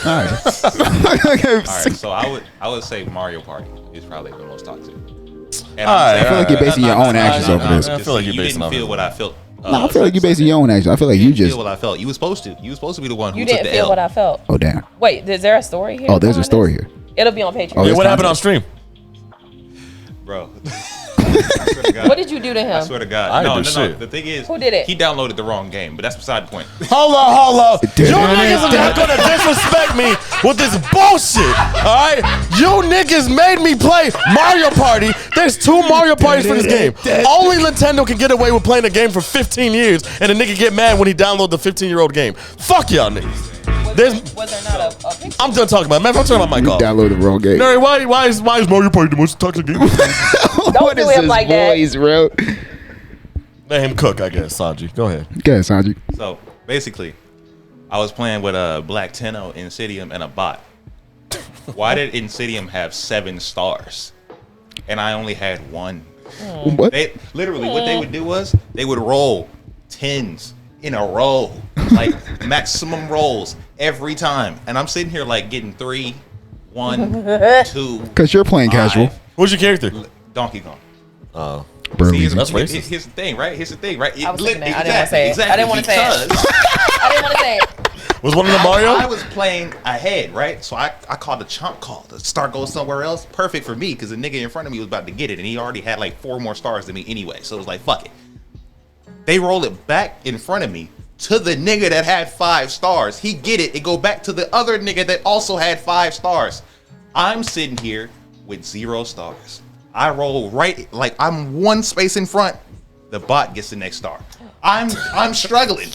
All right. All right, so I would say Mario Party is probably the most toxic. And All right, I feel like you're basing your own actions over this. I feel like you're you basing didn't off feel of what it. I felt. No, I feel like you're basing your own actions. I feel like you didn't just. feel what I felt. You were supposed to. You were supposed to be the one who you took didn't the feel L. what I felt. Oh damn. Wait, is there a story here? Oh, there's a behind story this? here. It'll be on Patreon. Oh, Hey, there's what happened content. on stream? Bro. I swear to God. What did you do to him? I swear to God. I No, didn't no, do no. shit. The thing is, Who did it? He downloaded the wrong game, but that's beside the point. Hold up. You niggas are not gonna disrespect me with this bullshit. Alright? You niggas made me play Mario Party. There's 2 Mario Parties for this game. Only Nintendo can get away with playing a game for 15 years and a nigga get mad when he download the 15-year-old game. Fuck y'all niggas. Was there not a picture? I'm done talking about it. Man, I'm talking about my You call. downloaded the wrong game. Larry, why is Mario Party the most toxic game? What do is him this like that. voice, bro? Let him cook, I guess, Sanji. Go ahead. Go ahead, Sanji. So basically, I was playing with a Black Tenno, Insidium, and a bot. Why did Insidium have 7 stars? And I only had 1. What? They literally what they would do was they would roll 10s in a row, like maximum rolls every time. And I'm sitting here like getting 3, 1, 2. Because you're playing casual. 5. Who's your character? Donkey Kong. Oh. Burly. Here's That's the racist. thing, right? Here's the thing, right? I was thinking that. I didn't wanna say it. I didn't wanna say it. because I didn't want to say it. Was one of the Mario? I was playing ahead, right? So I called a chomp call to start going somewhere else. Perfect for me because the nigga in front of me was about to get it, and he already had like 4 more stars than me anyway. So it was like, fuck it. They roll it back in front of me. to the nigga that had 5 stars. He get it. It go back to the other nigga that also had 5 stars. I'm sitting here with 0 stars. I roll right, like I'm 1 space in front. The bot gets the next star. I'm struggling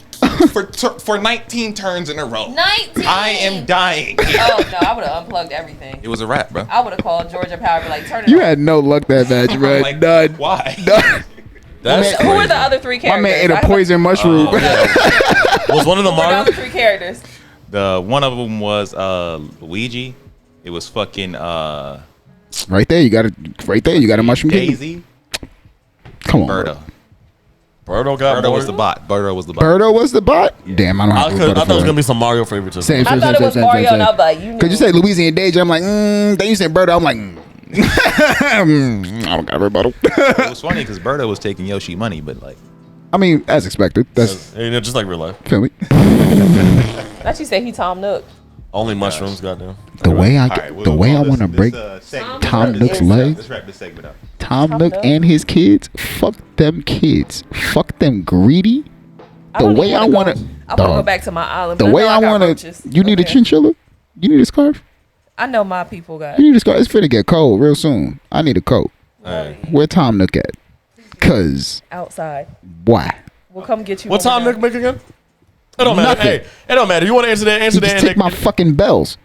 for 19 turns in a row. 19. I am dying. Oh no, I would have unplugged everything. It was a wrap, bro. I would have called Georgia Power, be like, turn it You off. had no luck that match, bro. Like, None. why? None. That's Who were the other 3 My characters? man ate a poison mushroom. was one of the Who were the Mario? other 3 characters? One of them was Luigi. It was fucking Right there, you got it. Right there, you got a mushroom. Daisy. Come on, Birdo. Birdo got Birdo more. was the bot. Birdo was the bot. Birdo was the bot. Damn, I don't I have to thought it was gonna be some Mario favorites. Or Same, something. same, I thought it was same, Mario, same, and I was like, you Cause you knew. say Louisiana Danger, I'm like, then you said Birdo, I'm like, I don't got a rebuttal. It was funny because Birdo was taking Yoshi money, but like, I mean, as expected. That's You know, just like real life. feel me. That you say he Tom Nook. Only mushrooms, goddamn. The way I all right, the way I want to break segment. Tom Nook's Let's leg. Let's wrap this segment up. Tom Tom Nook Nook. and his kids. Fuck them kids. Fuck them greedy. The don't way even I wanna want go- to. I want to go back to my island. The but way know I got want to. roaches. You need a Okay. chinchilla. You need a scarf. I know my people got. You need a scarf. It's finna get cold real soon. I need a coat. Hey. Where Tom Nook at? Cause Outside. why? We'll come get you. What when time we're Nick done. make again? It don't matter. Nothing. Hey, it don't matter. You want to answer that? He Answer just that. take my fucking bells.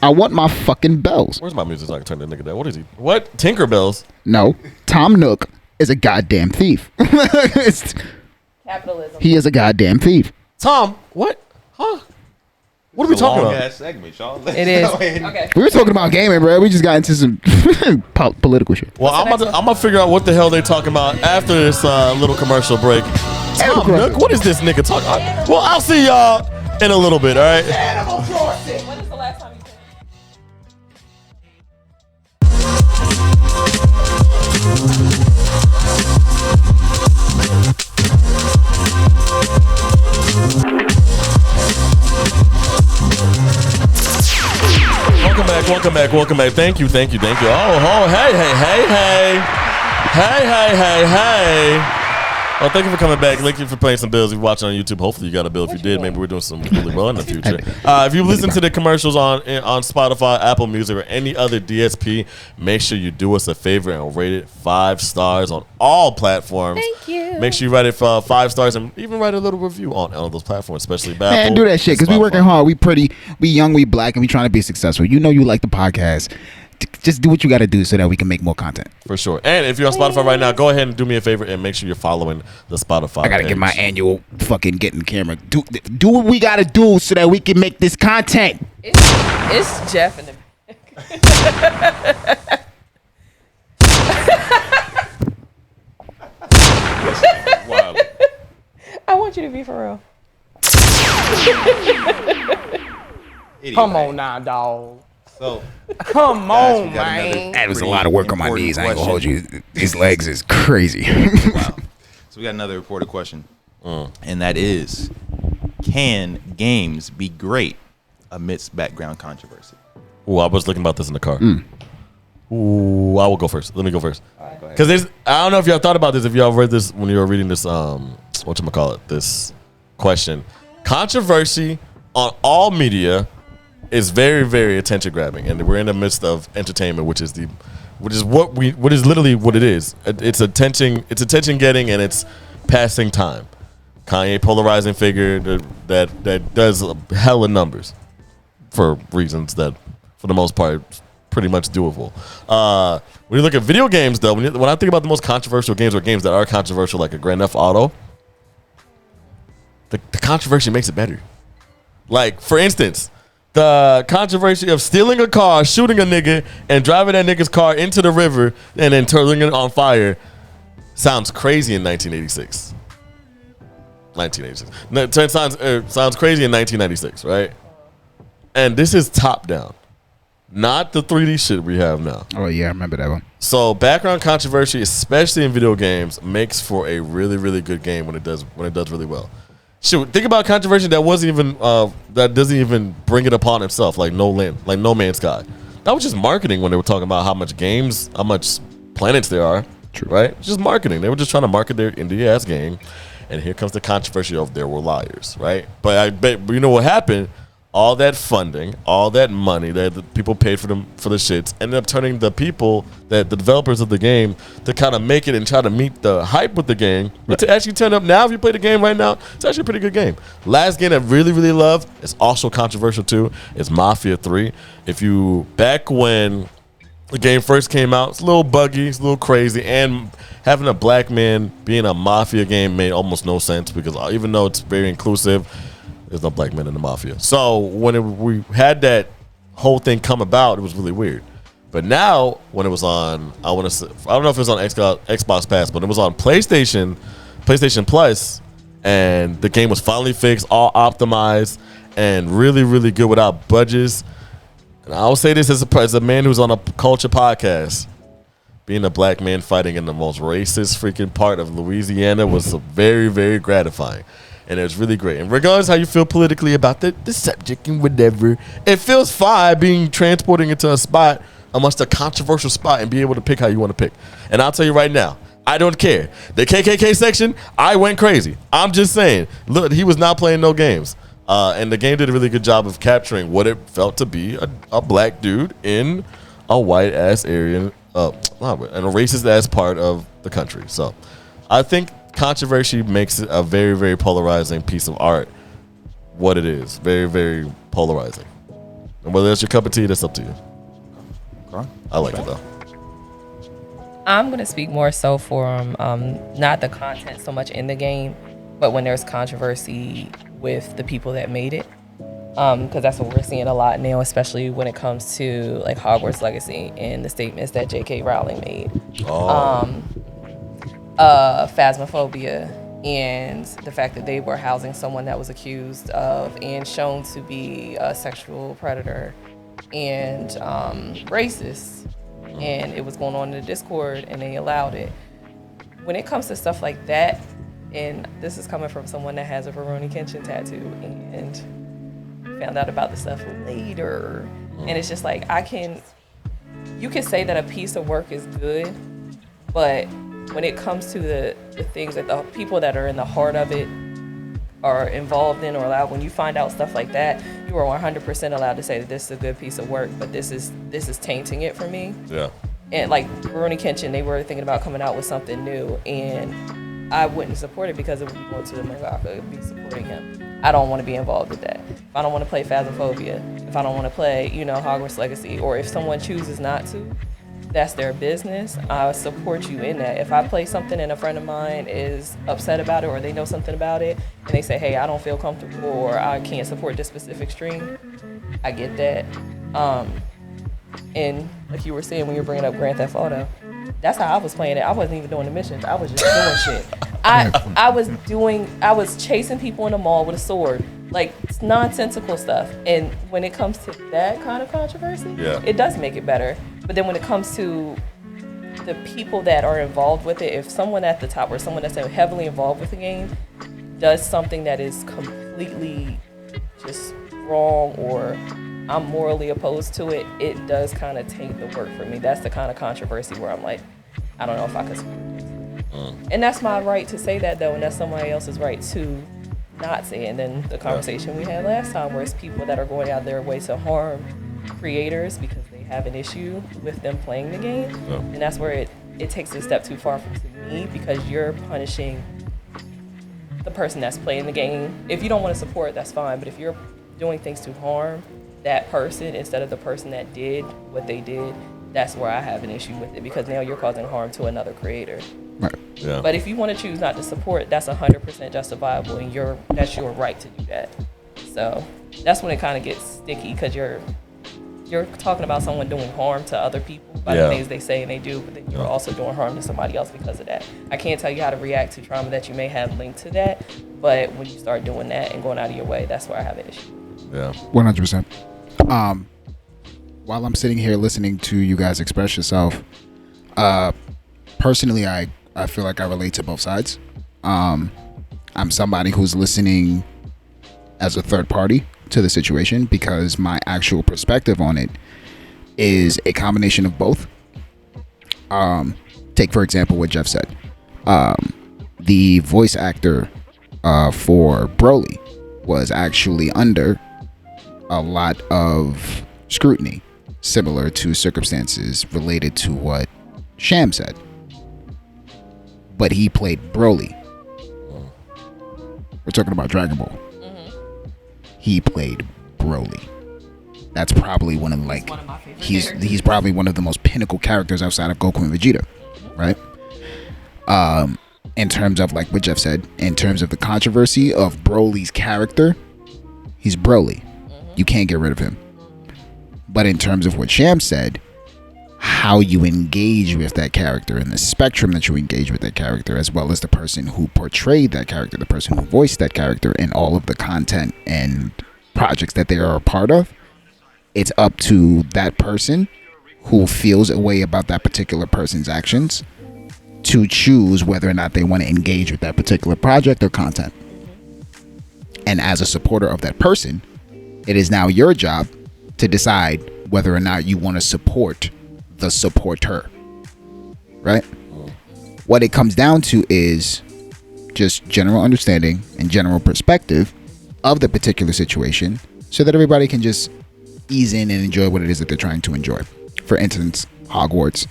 I want my fucking bells. Where's my music so I can turn that nigga down? What is he? What? Tinkerbells? No, Tom Nook is a goddamn thief. Capitalism. He is a goddamn thief. Tom? What? Huh? What are we talking about? Long-ass segment, y'all. It is. Okay. We were talking about gaming, bro. We just got into some political shit. Well, I'm gonna figure out what the hell they talking about after this little commercial break. Animal Tom Nook, Crossing. what is this nigga talking? Well, I'll see y'all in a little bit. All right. When is the last time you played? Welcome back. Thank you. Oh, hey. Well, thank you for coming back. Thank you for paying some bills. If you're watching on YouTube, hopefully you got a bill. If you did, maybe we're doing some really well in the future. If you listen to the commercials on Spotify, Apple Music, or any other DSP, make sure you do us a favor and rate it 5 stars on all platforms. Thank you. Make sure you write it 5 stars and even write a little review on all those platforms, especially Apple. Man, do that shit because we Spotify. working hard. We pretty, we young, we black, and we trying to be successful. You know you like the podcast. Just do what you got to do so that we can make more content. For sure. And if you're on Spotify right now, go ahead and do me a favor and make sure you're following the Spotify. I got to get page. my annual fucking getting camera. Do what we got to do so that we can make this content. It's Jeff in the. Wow. I want you to be for real. Come on now, dog. So, Come guys, we on, got man. another That was a pretty lot of work on my important knees. I ain't gonna hold question. you. His legs is crazy. Wow. So we got another reported question, and that is, can games be great amidst background controversy? Ooh, I was looking about this in the car. Ooh, I will go first. Let me go first. Go ahead. Because there's, I don't know if y'all thought about this, if y'all read this when you were reading this, whatchamacallit, this question. Controversy on all media is very, very attention grabbing, and we're in the midst of entertainment, which is literally what it is. It's attention getting, and it's passing time. Kanye, polarizing figure that does hella numbers for reasons that, for the most part, pretty much doable. When you look at video games, though, when I think about the most controversial games or games that are controversial, like a Grand Theft Auto, the controversy makes it better. Like, for instance, the controversy of stealing a car, shooting a nigga, and driving that nigga's car into the river and then turning it on fire sounds crazy in 1986. 1986. No, it sounds crazy in 1996, right? And this is top down, not the 3D shit we have now. Oh yeah, I remember that one. So background controversy, especially in video games, makes for a really, really good game when it does really well. Shoot, think about controversy that wasn't even that doesn't even bring it upon itself, like No Man's Sky. That was just marketing when they were talking about how much planets there are. True. Right? Just marketing. They were just trying to market their indie ass game. and here comes the controversy of there were liars, right? But I bet you know what happened. All that funding, all that money that the people paid for the shits, ended up turning the people, that the developers of the game, to kind of make it and try to meet the hype with the game. But to actually turn up now, if you play the game right now, it's actually a pretty good game. Last game I really, really love, it's also controversial too, is Mafia 3. If you, back when the game first came out, it's a little buggy, it's a little crazy, and having a black man being a Mafia game made almost no sense, because even though it's very inclusive, there's no black men in the Mafia. So when we had that whole thing come about, it was really weird. But now, when it was on, I don't know if it was on Xbox Pass, but it was on PlayStation Plus, and the game was finally fixed, all optimized, and really, really good without budgets. And I'll say this as a man who's on a culture podcast. Being a black man fighting in the most racist freaking part of Louisiana was very, very gratifying. And it was really great. And regardless how you feel politically about the subject and whatever, it feels fine being transporting into a spot, amongst a controversial spot, and be able to pick how you want to pick. And I'll tell you right now, I don't care. The KKK section, I went crazy. I'm just saying, look, he was not playing no games. And the game did a really good job of capturing what it felt to be a black dude in a white ass area, and a racist ass part of the country. So I think controversy makes it a very, very polarizing piece of art. What it is, very, very polarizing. And whether it's your cup of tea, that's up to you. I like it though. I'm gonna speak more so for not the content so much in the game, but when there's controversy with the people that made it, because that's what we're seeing a lot now, especially when it comes to like Hogwarts Legacy and the statements that J.K. Rowling made. Phasmophobia and the fact that they were housing someone that was accused of and shown to be a sexual predator and racist, and it was going on in the Discord and they allowed it. When it comes to stuff like that, and this is coming from someone that has a Rurouni Kenshin tattoo and found out about the stuff later, and it's just like, you can say that a piece of work is good, but when it comes to the things that the people that are in the heart of it are involved in or allowed, when you find out stuff like that, you are 100% allowed to say that this is a good piece of work, but this is tainting it for me. Yeah. And like Rurouni Kenshin, they were thinking about coming out with something new, and I wouldn't support it because it would be going to the mangaka, it would be supporting him. I don't want to be involved with that. If I don't want to play Phasmophobia, if I don't want to play, Hogwarts Legacy, or if someone chooses not to, that's their business. I support you in that. If I play something and a friend of mine is upset about it, or they know something about it, and they say, hey, I don't feel comfortable, or I can't support this specific stream, I get that. And like you were saying when you were bringing up Grand Theft Auto, that's how I was playing it. I wasn't even doing the missions. I was just doing shit. I was chasing people in the mall with a sword. Like, it's nonsensical stuff. And when it comes to that kind of controversy, it does make it better. But then when it comes to the people that are involved with it, if someone at the top or someone that's heavily involved with the game does something that is completely just wrong, or I'm morally opposed to it, it does kind of taint the work for me. That's the kind of controversy where I'm like, I don't know if I could support this. And that's my right to say that, though, and that's somebody else's right to not say it. And then the conversation we had last time, where it's people that are going out their way to harm creators because they have an issue with them playing the game. And that's where it takes it a step too far to me, because you're punishing the person that's playing the game. If you don't want to support, that's fine. But if you're doing things to harm that person instead of the person that did what they did, that's where I have an issue with it, because now you're causing harm to another creator. Right. Yeah. But if you want to choose not to support, that's 100% justifiable, and that's your right to do that. So that's when it kind of gets sticky, because you're talking about someone doing harm to other people by the things they say and they do, but then you're also doing harm to somebody else because of that. I can't tell you how to react to trauma that you may have linked to that, but when you start doing that and going out of your way, that's where I have an issue. Yeah. 100%. While I'm sitting here listening to you guys express yourself, personally, I feel like I relate to both sides. I'm somebody who's listening as a third party to the situation, because my actual perspective on it is a combination of both. Take, for example, what Jeff said. The voice actor for Broly was actually under a lot of scrutiny, similar to circumstances related to what Sham said. But he played Broly. We're talking about Dragon Ball. He played Broly. That's probably one of my favorite he's probably one of the most pinnacle characters outside of Goku and Vegeta, right? In terms of like what Jeff said, in terms of the controversy of Broly's character, he's Broly. You can't get rid of him. But in terms of what Sham said, how you engage with that character and the spectrum that you engage with that character, as well as the person who portrayed that character, the person who voiced that character, and all of the content and projects that they are a part of, it's up to that person who feels a way about that particular person's actions to choose whether or not they want to engage with that particular project or content. And as a supporter of that person, it is now your job to decide whether or not you want to support the supporter, right? What it comes down to is just general understanding and general perspective of the particular situation so that everybody can just ease in and enjoy what it is that they're trying to enjoy. For instance, Hogwarts.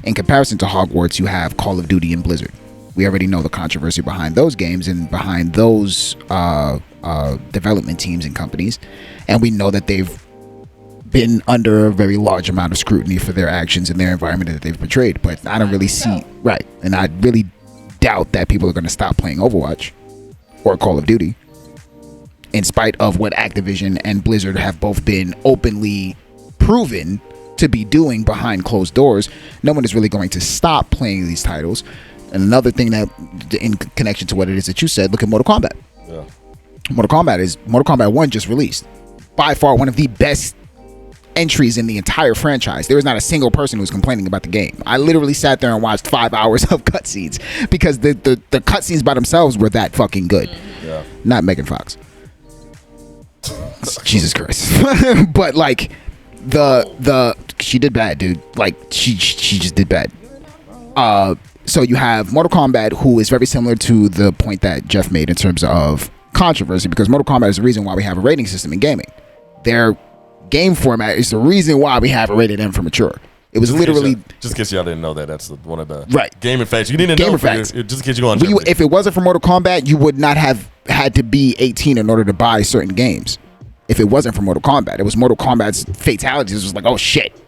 In comparison to Hogwarts, you have Call of Duty and Blizzard. We already know the controversy behind those games and behind those development teams and companies, and we know that they've been under a very large amount of scrutiny for their actions and their environment that they've portrayed. But I don't really see right, and I really doubt that people are going to stop playing Overwatch or Call of Duty, in spite of what Activision and Blizzard have both been openly proven to be doing behind closed doors. No one is really going to stop playing these titles. And another thing that, in connection to what it is that you said, look at Mortal Kombat. Yeah. Mortal Kombat 1 just released. By far one of the best entries in the entire franchise. There was not a single person who was complaining about the game. I literally sat there and watched 5 hours of cutscenes because the cutscenes by themselves were that fucking good. Yeah. Not Megan Fox. Jesus Christ. But like the she did bad, dude. Like she just did bad. So you have Mortal Kombat, who is very similar to the point that Jeff made in terms of controversy, because Mortal Kombat is the reason why we have a rating system in gaming. Their game format is the reason why we have a rated M for mature. It was literally just in case y'all didn't know that. That's one of the right gaming facts. You need to know just in case you go on. If it wasn't for Mortal Kombat, you would not have had to be 18 in order to buy certain games. If it wasn't for Mortal Kombat, it was Mortal Kombat's fatalities. It was like, oh shit,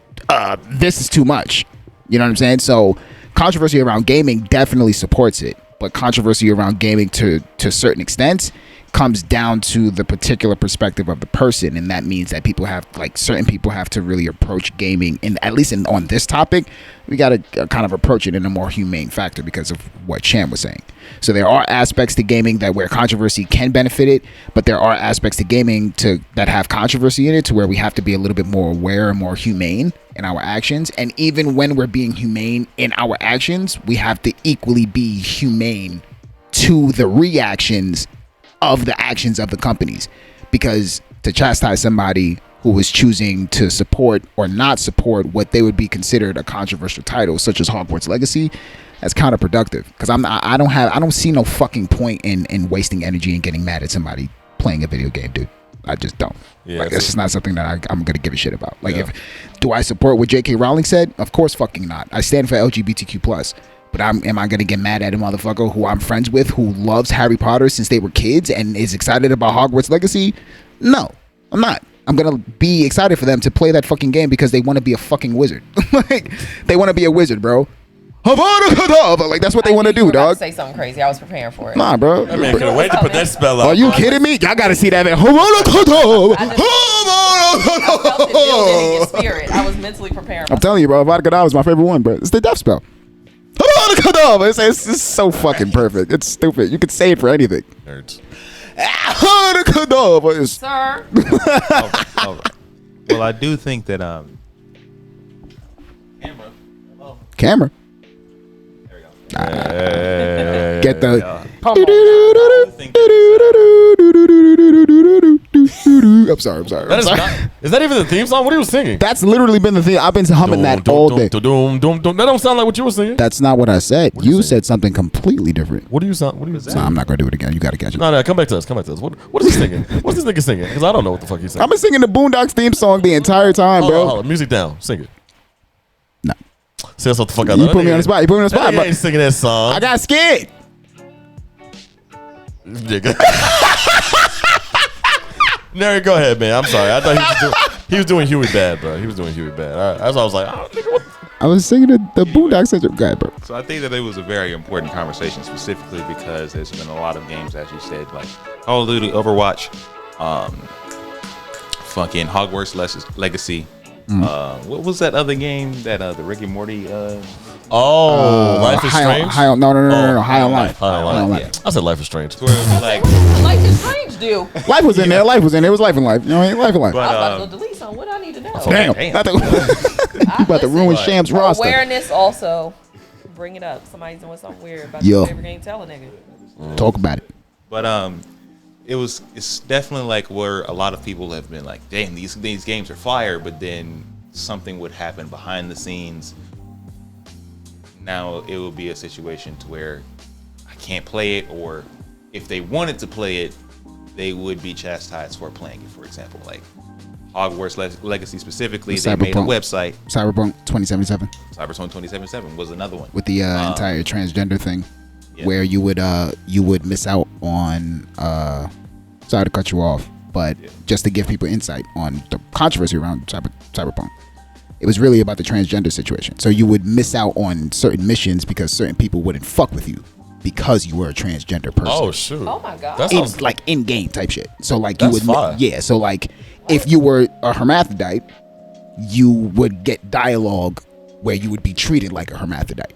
this is too much. You know what I'm saying? So controversy around gaming definitely supports it, but controversy around gaming to certain extents comes down to the particular perspective of the person, and that means that certain people have to really approach gaming, and at least on this topic, we got to kind of approach it in a more humane factor because of what Cham was saying. So there are aspects to gaming where controversy can benefit it, but there are aspects to gaming that have controversy in it to where we have to be a little bit more aware and more humane in our actions. And even when we're being humane in our actions, we have to equally be humane to the reactions of the actions of the companies, because to chastise somebody who is choosing to support or not support what they would be considered a controversial title such as Hogwarts Legacy, that's counterproductive, because I don't see no fucking point in wasting energy and getting mad at somebody playing a video game, dude. I just don't. Yeah, that's just not something that I'm gonna give a shit about. Like, do I support what J.K. Rowling said? Of course fucking not. I stand for LGBTQ+. But am I going to get mad at a motherfucker who I'm friends with, who loves Harry Potter since they were kids and is excited about Hogwarts Legacy? No, I'm not. I'm going to be excited for them to play that fucking game because they want to be a fucking wizard. Like, they want to be a wizard, bro. Like, that's what they want to do, dog. Say something crazy. I was preparing for it. Nah, bro. I mean, couldn't wait to put that spell up. Are you kidding me? Y'all got to see that. I felt it building in your spirit. I was mentally preparing. I'm telling you, bro. Avada Kedavra is my favorite one, bro. It's the death spell. It's so fucking perfect. It's stupid. You could say it for anything. Nerds. Sir. Well, I do think that camera. There we go. Get the. I'm sorry. Is that even the theme song? What are you singing? That's literally been the thing. I've been humming that all day. That don't sound like what you were singing. That's not what I said. You said something completely different. What do you sound? What do you? So I'm not gonna do it again. You gotta catch it. No, come back to us. What is he singing? What's this nigga singing? Because I don't know what the fuck he's singing. I've been singing the Boondocks theme song the entire time, bro. Hold on. Music down. Sing it. No. Say that's what the fuck I You put me on the spot. That nigga ain't singing that song. I got scared. Nigga. Nary, go ahead, man. I'm sorry. I thought he was doing Huey bad, bro. He was doing Huey bad. That's why I was like, oh, nigga, what? I was singing the Boondocks guy, bro. So I think that it was a very important conversation, specifically because there's been a lot of games, as you said, like Call of Duty, Overwatch, fucking Hogwarts Legacy. What was that other game that the Rick and Morty? Life is Strange. No. High on Life. High on Life. Yeah. I said Life is Strange. Where it was like, Life is Strange, dude. Life was in there. Life was in there. It was Life in Life. You know, Life in Life. but, I was about to go delete something. What do I need to know? Damn. You about to ruin Sham's roster. Awareness also. Bring it up. Somebody's doing something weird about Yo. your favorite game. Tell a nigga. Talk about it. but it's definitely like where a lot of people have been like, damn, these games are fire, but then something would happen behind the scenes. Now it will be a situation to where I can't play it, or if they wanted to play it, they would be chastised for playing it. For example, like Hogwarts Legacy specifically, they made a website. Cyberpunk 2077. Cyberpunk 2077 was another one. With the entire transgender thing, yeah. where you would miss out on. Sorry to cut you off, but just to give people insight on the controversy around Cyberpunk. It was really about the transgender situation. So you would miss out on certain missions because certain people wouldn't fuck with you because you were a transgender person. Oh shoot! Oh my god! That It's sounds like in-game type shit. So like That's you would, fire. yeah. So like if you were a hermaphrodite, you would get dialogue where you would be treated like a hermaphrodite.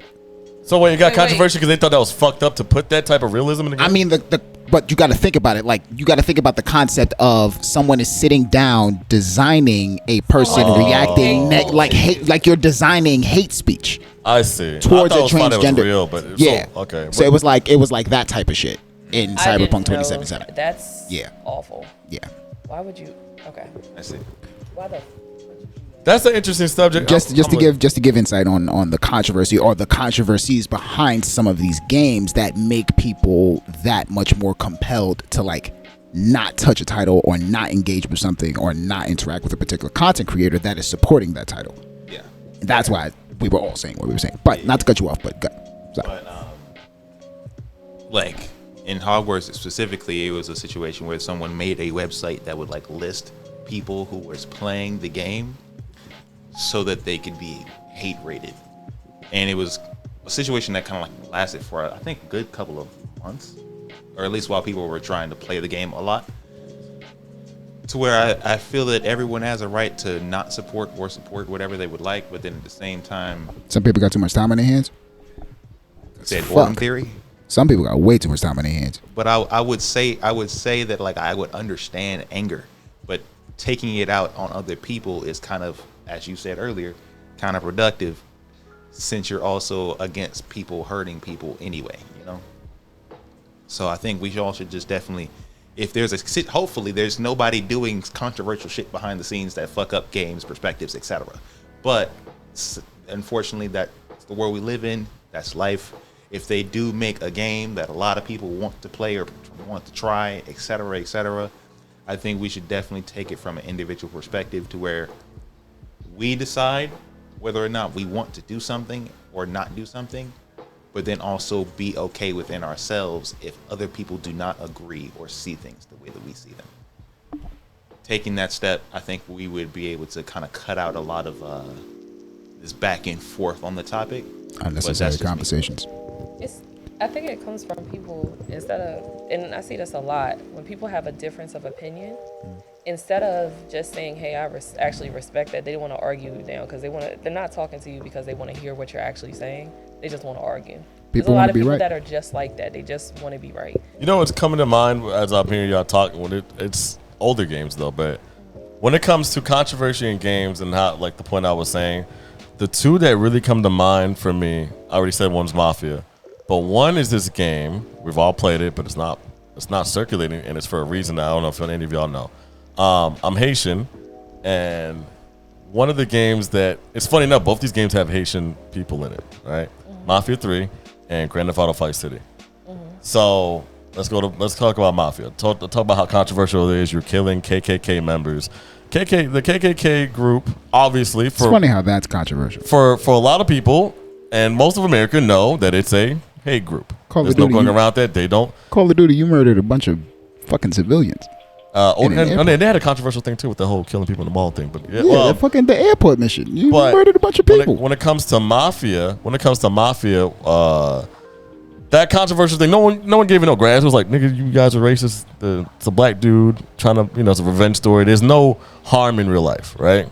So wait, you got Wait. controversy because they thought that was fucked up to put that type of realism in the game? I mean, but you got to think about it. Like you got to think about the concept of someone is sitting down designing a person reacting like hate, like you're designing hate speech I see. towards I a thought it was transgender. real, but yeah, okay. So it was like that type of shit in I didn't Cyberpunk know 2077. That's Yeah. awful. Yeah, Why would you? Okay. That's it. Why the? That's an interesting subject. just to give insight on the controversy or the controversies behind some of these games that make people that much more compelled to like not touch a title or not engage with something or not interact with a particular content creator that is supporting that title. Yeah. And that's why we were all saying what we were saying. But not to cut you off, but go. But like in Hogwarts specifically, it was a situation where someone made a website that would like list people who was playing the game so that they could be hate rated. And it was a situation that kind of like lasted for I think a good couple of months, or at least while people were trying to play the game a lot, to where I feel that everyone has a right to not support or support whatever they would like, but then at the same time, Some people got too much time on their hands. said Fuck. Orm theory. Some people got way too much time on their hands. But I would say that like I would understand anger, but taking it out on other people is kind of, as you said earlier, kind of productive, since you're also against people hurting people anyway, you know. So I think we all should just definitely, if there's hopefully there's nobody doing controversial shit behind the scenes that fuck up games, perspectives, etc. But unfortunately, that's the world we live in. That's life. If they do make a game that a lot of people want to play or want to try, etc., I think we should definitely take it from an individual perspective to where we decide whether or not we want to do something or not do something, but then also be okay within ourselves if other people do not agree or see things the way that we see them. Taking that step, I think we would be able to kind of cut out a lot of this back and forth on the topic. Unnecessary conversations. I think it comes from people instead of, and I see this a lot, when people have a difference of opinion, instead of just saying, hey, I actually respect that, they want to argue you down because they're not talking to you because they want to hear what you're actually saying. They just want to argue. There's a lot of people that are just like that. They just want to be right. You know what's coming to mind as I'm hearing y'all talk, when it's older games though, but when it comes to controversy in games and how, like the point I was saying, the two that really come to mind for me, I already said one's Mafia, but one is this game. We've all played it, but it's not circulating, and it's for a reason that I don't know if any of y'all know. I'm Haitian, And one of the games that it's funny enough, both these games have Haitian people in it, right? Mafia 3 and Grand Theft Auto Vice City. So let's talk about Mafia. Talk about how controversial it is. You're killing KKK members. The KKK group, obviously, It's funny how that's controversial. For a lot of people, and most of America know that it's a hate group. There's no going around that. They don't. Call of Duty, you murdered a bunch of fucking civilians. And they had a controversial thing too with the whole killing people in the mall thing. But yeah, the airport mission. You murdered a bunch of people. When it comes to mafia, that controversial thing, no one gave it no grass. It was like, nigga, you guys are racist. It's a black dude trying to, it's a revenge story. There's no harm in real life, right?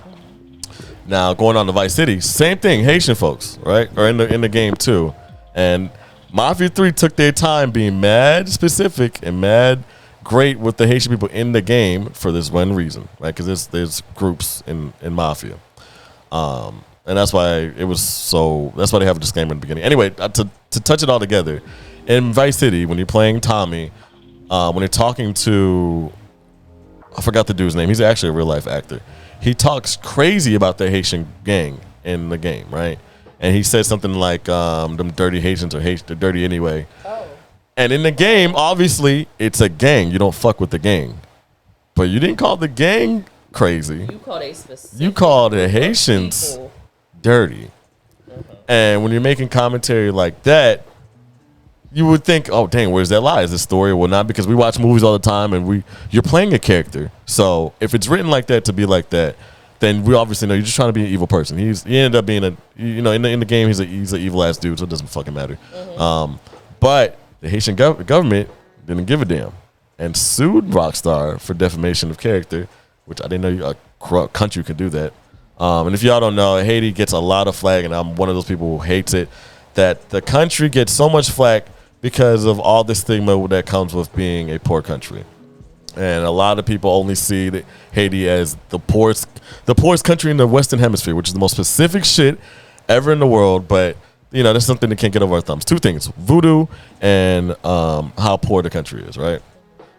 Now going on to Vice City, same thing, Haitian folks, right? Or in the game too. And Mafia 3 took their time being mad specific and mad great with the Haitian people in the game for this one reason, right? Because there's groups in Mafia. And that's why that's why they have a disclaimer in the beginning. Anyway, to touch it all together, in Vice City, when you're playing Tommy, when you're talking to, I forgot the dude's name. He's actually a real life actor. He talks crazy about the Haitian gang in the game, right? And he said something like, them dirty Haitians are they're dirty anyway. Oh. And in the game, obviously, it's a gang. You don't fuck with the gang. But you didn't call the gang crazy. You called the Haitians dirty. And when you're making commentary like that, you would think, oh, dang, where's that lie? Is this story or not? Because we watch movies all the time and you're playing a character. So if it's written like that to be like that, then we obviously know you're just trying to be an evil person. He ended up being in the game, he's an evil ass dude, so it doesn't fucking matter. But the Haitian government didn't give a damn and sued Rockstar for defamation of character, which I didn't know a country could do that. And if y'all don't know, Haiti gets a lot of flack, and I'm one of those people who hates it, that the country gets so much flack because of all the stigma that comes with being a poor country. And a lot of people only see Haiti as the poorest country in the Western Hemisphere, which is the most specific shit ever in the world. But that's something that can't get over our thumbs. Two things: voodoo and how poor the country is, right?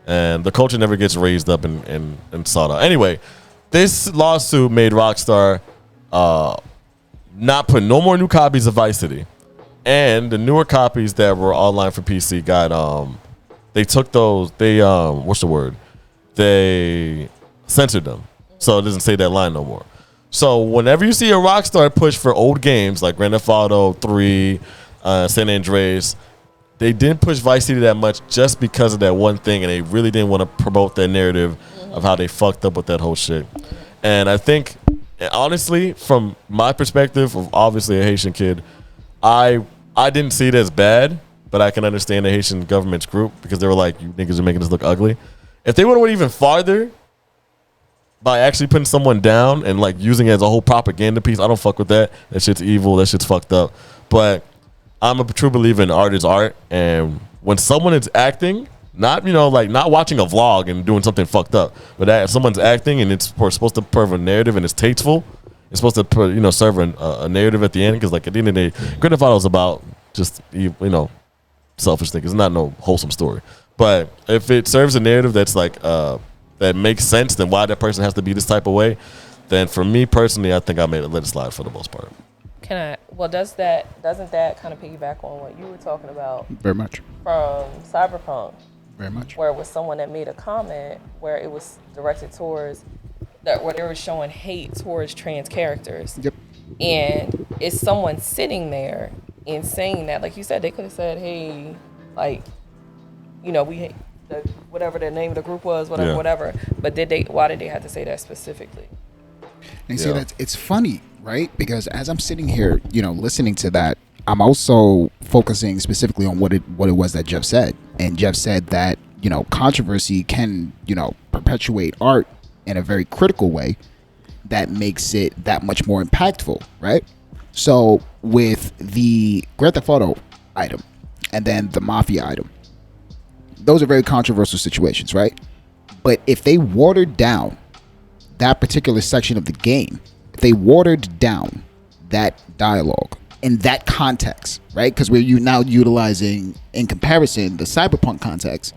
And the culture never gets raised up and sought out. Anyway, this lawsuit made Rockstar not put no more new copies of Vice City, and the newer copies that were online for PC got they took those, what's the word? They censored them, so it doesn't say that line no more. So whenever you see a Rockstar push for old games like Grand Theft Auto 3, San Andreas, they didn't push Vice City that much just because of that one thing, and they really didn't want to promote that narrative of how they fucked up with that whole shit. And I think, honestly, from my perspective of obviously a Haitian kid, I didn't see it as bad, but I can understand the Haitian government's group because they were like, you niggas are making us look ugly. If they would have went even farther by actually putting someone down and like using it as a whole propaganda piece, I don't fuck with that. That shit's evil. That shit's fucked up. But I'm a true believer in art is art. And when someone is acting, not watching a vlog and doing something fucked up, but if someone's acting and it's supposed to serve a narrative and it's tasteful, it's supposed to serve a narrative at the end, because like at the end of the day, Grand Theft Auto is about just selfish thing. It's not no wholesome story. But if it serves a narrative that's like that makes sense, then why that person has to be this type of way, then for me personally, I think I let it slide for the most part. Doesn't that kind of piggyback on what you were talking about? Very much. From Cyberpunk. Very much. Where it was someone that made a comment where it was directed towards where they were showing hate towards trans characters. Yep. And it's someone sitting there and saying that, like you said, they could have said, hey, like, we hate whatever the name of the group was, whatever. But why did they have to say that specifically? And see, it's funny, right? Because as I'm sitting here, listening to that, I'm also focusing specifically on what it was that Jeff said. And Jeff said that, controversy can, perpetuate art in a very critical way that makes it that much more impactful, right? So with the Grand Theft Auto item and then the Mafia item, those are very controversial situations, right? But if they watered down that particular section of the game, if they watered down that dialogue in that context, right? Because we're now utilizing, in comparison, the Cyberpunk context.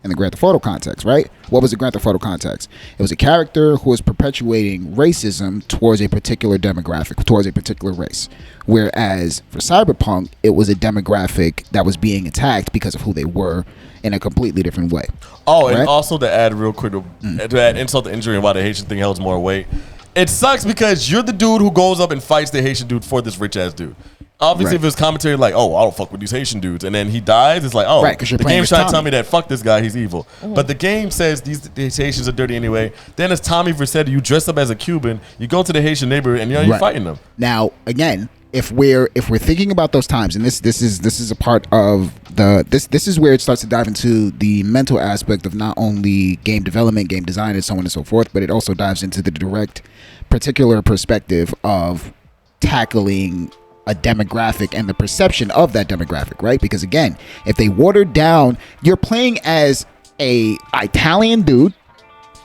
in the Grand Theft Auto context, right? What was the Grand Theft Auto context? It was a character who was perpetuating racism towards a particular demographic, towards a particular race. Whereas for Cyberpunk, it was a demographic that was being attacked because of who they were in a completely different way. Oh, and right? also to add real quick, to add insult to injury and why the Haitian thing holds more weight. It sucks because you're the dude who goes up and fights the Haitian dude for this rich ass dude. Obviously, if it was commentary like, oh, I don't fuck with these Haitian dudes, and then he dies, it's like, oh, Right, 'cause you're the playing game's as trying to tell Tommy. me that fuck this guy, he's evil. But the game says these Haitians are dirty anyway. Then as Tommy Vercetti, you dress up as a Cuban, you go to the Haitian neighborhood, and you're fighting them. Now, again, if we're thinking about those times, and this is a part of this is where it starts to dive into the mental aspect of not only game development, game design, and so on and so forth, but it also dives into the direct particular perspective of tackling a demographic and the perception of that demographic, right? Because again, if they watered down, you're playing as a Italian dude,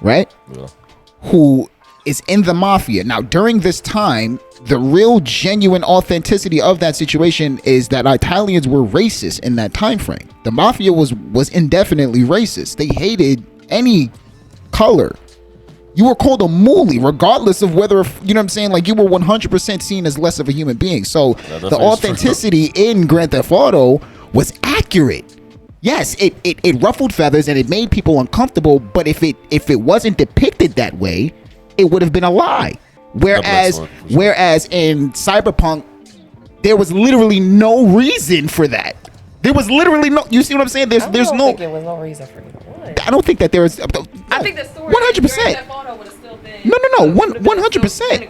right? Yeah. Who is in the mafia. Now, during this time, the real genuine authenticity of that situation is that Italians were racist in that time frame. The mafia was indefinitely racist. They hated any color. You were called a moolie, regardless of whether, you know what I'm saying, like you were 100% seen as less of a human being. So the authenticity in Grand Theft Auto was accurate. Yes, it ruffled feathers and it made people uncomfortable, but if it wasn't depicted that way, it would have been a lie. Whereas in Cyberpunk, there was literally no reason for that. There was literally no. You see what I'm saying? There's no. I think it was no reason for either one. I don't think that there was. I think the story 100%. would have still been. No, 100%.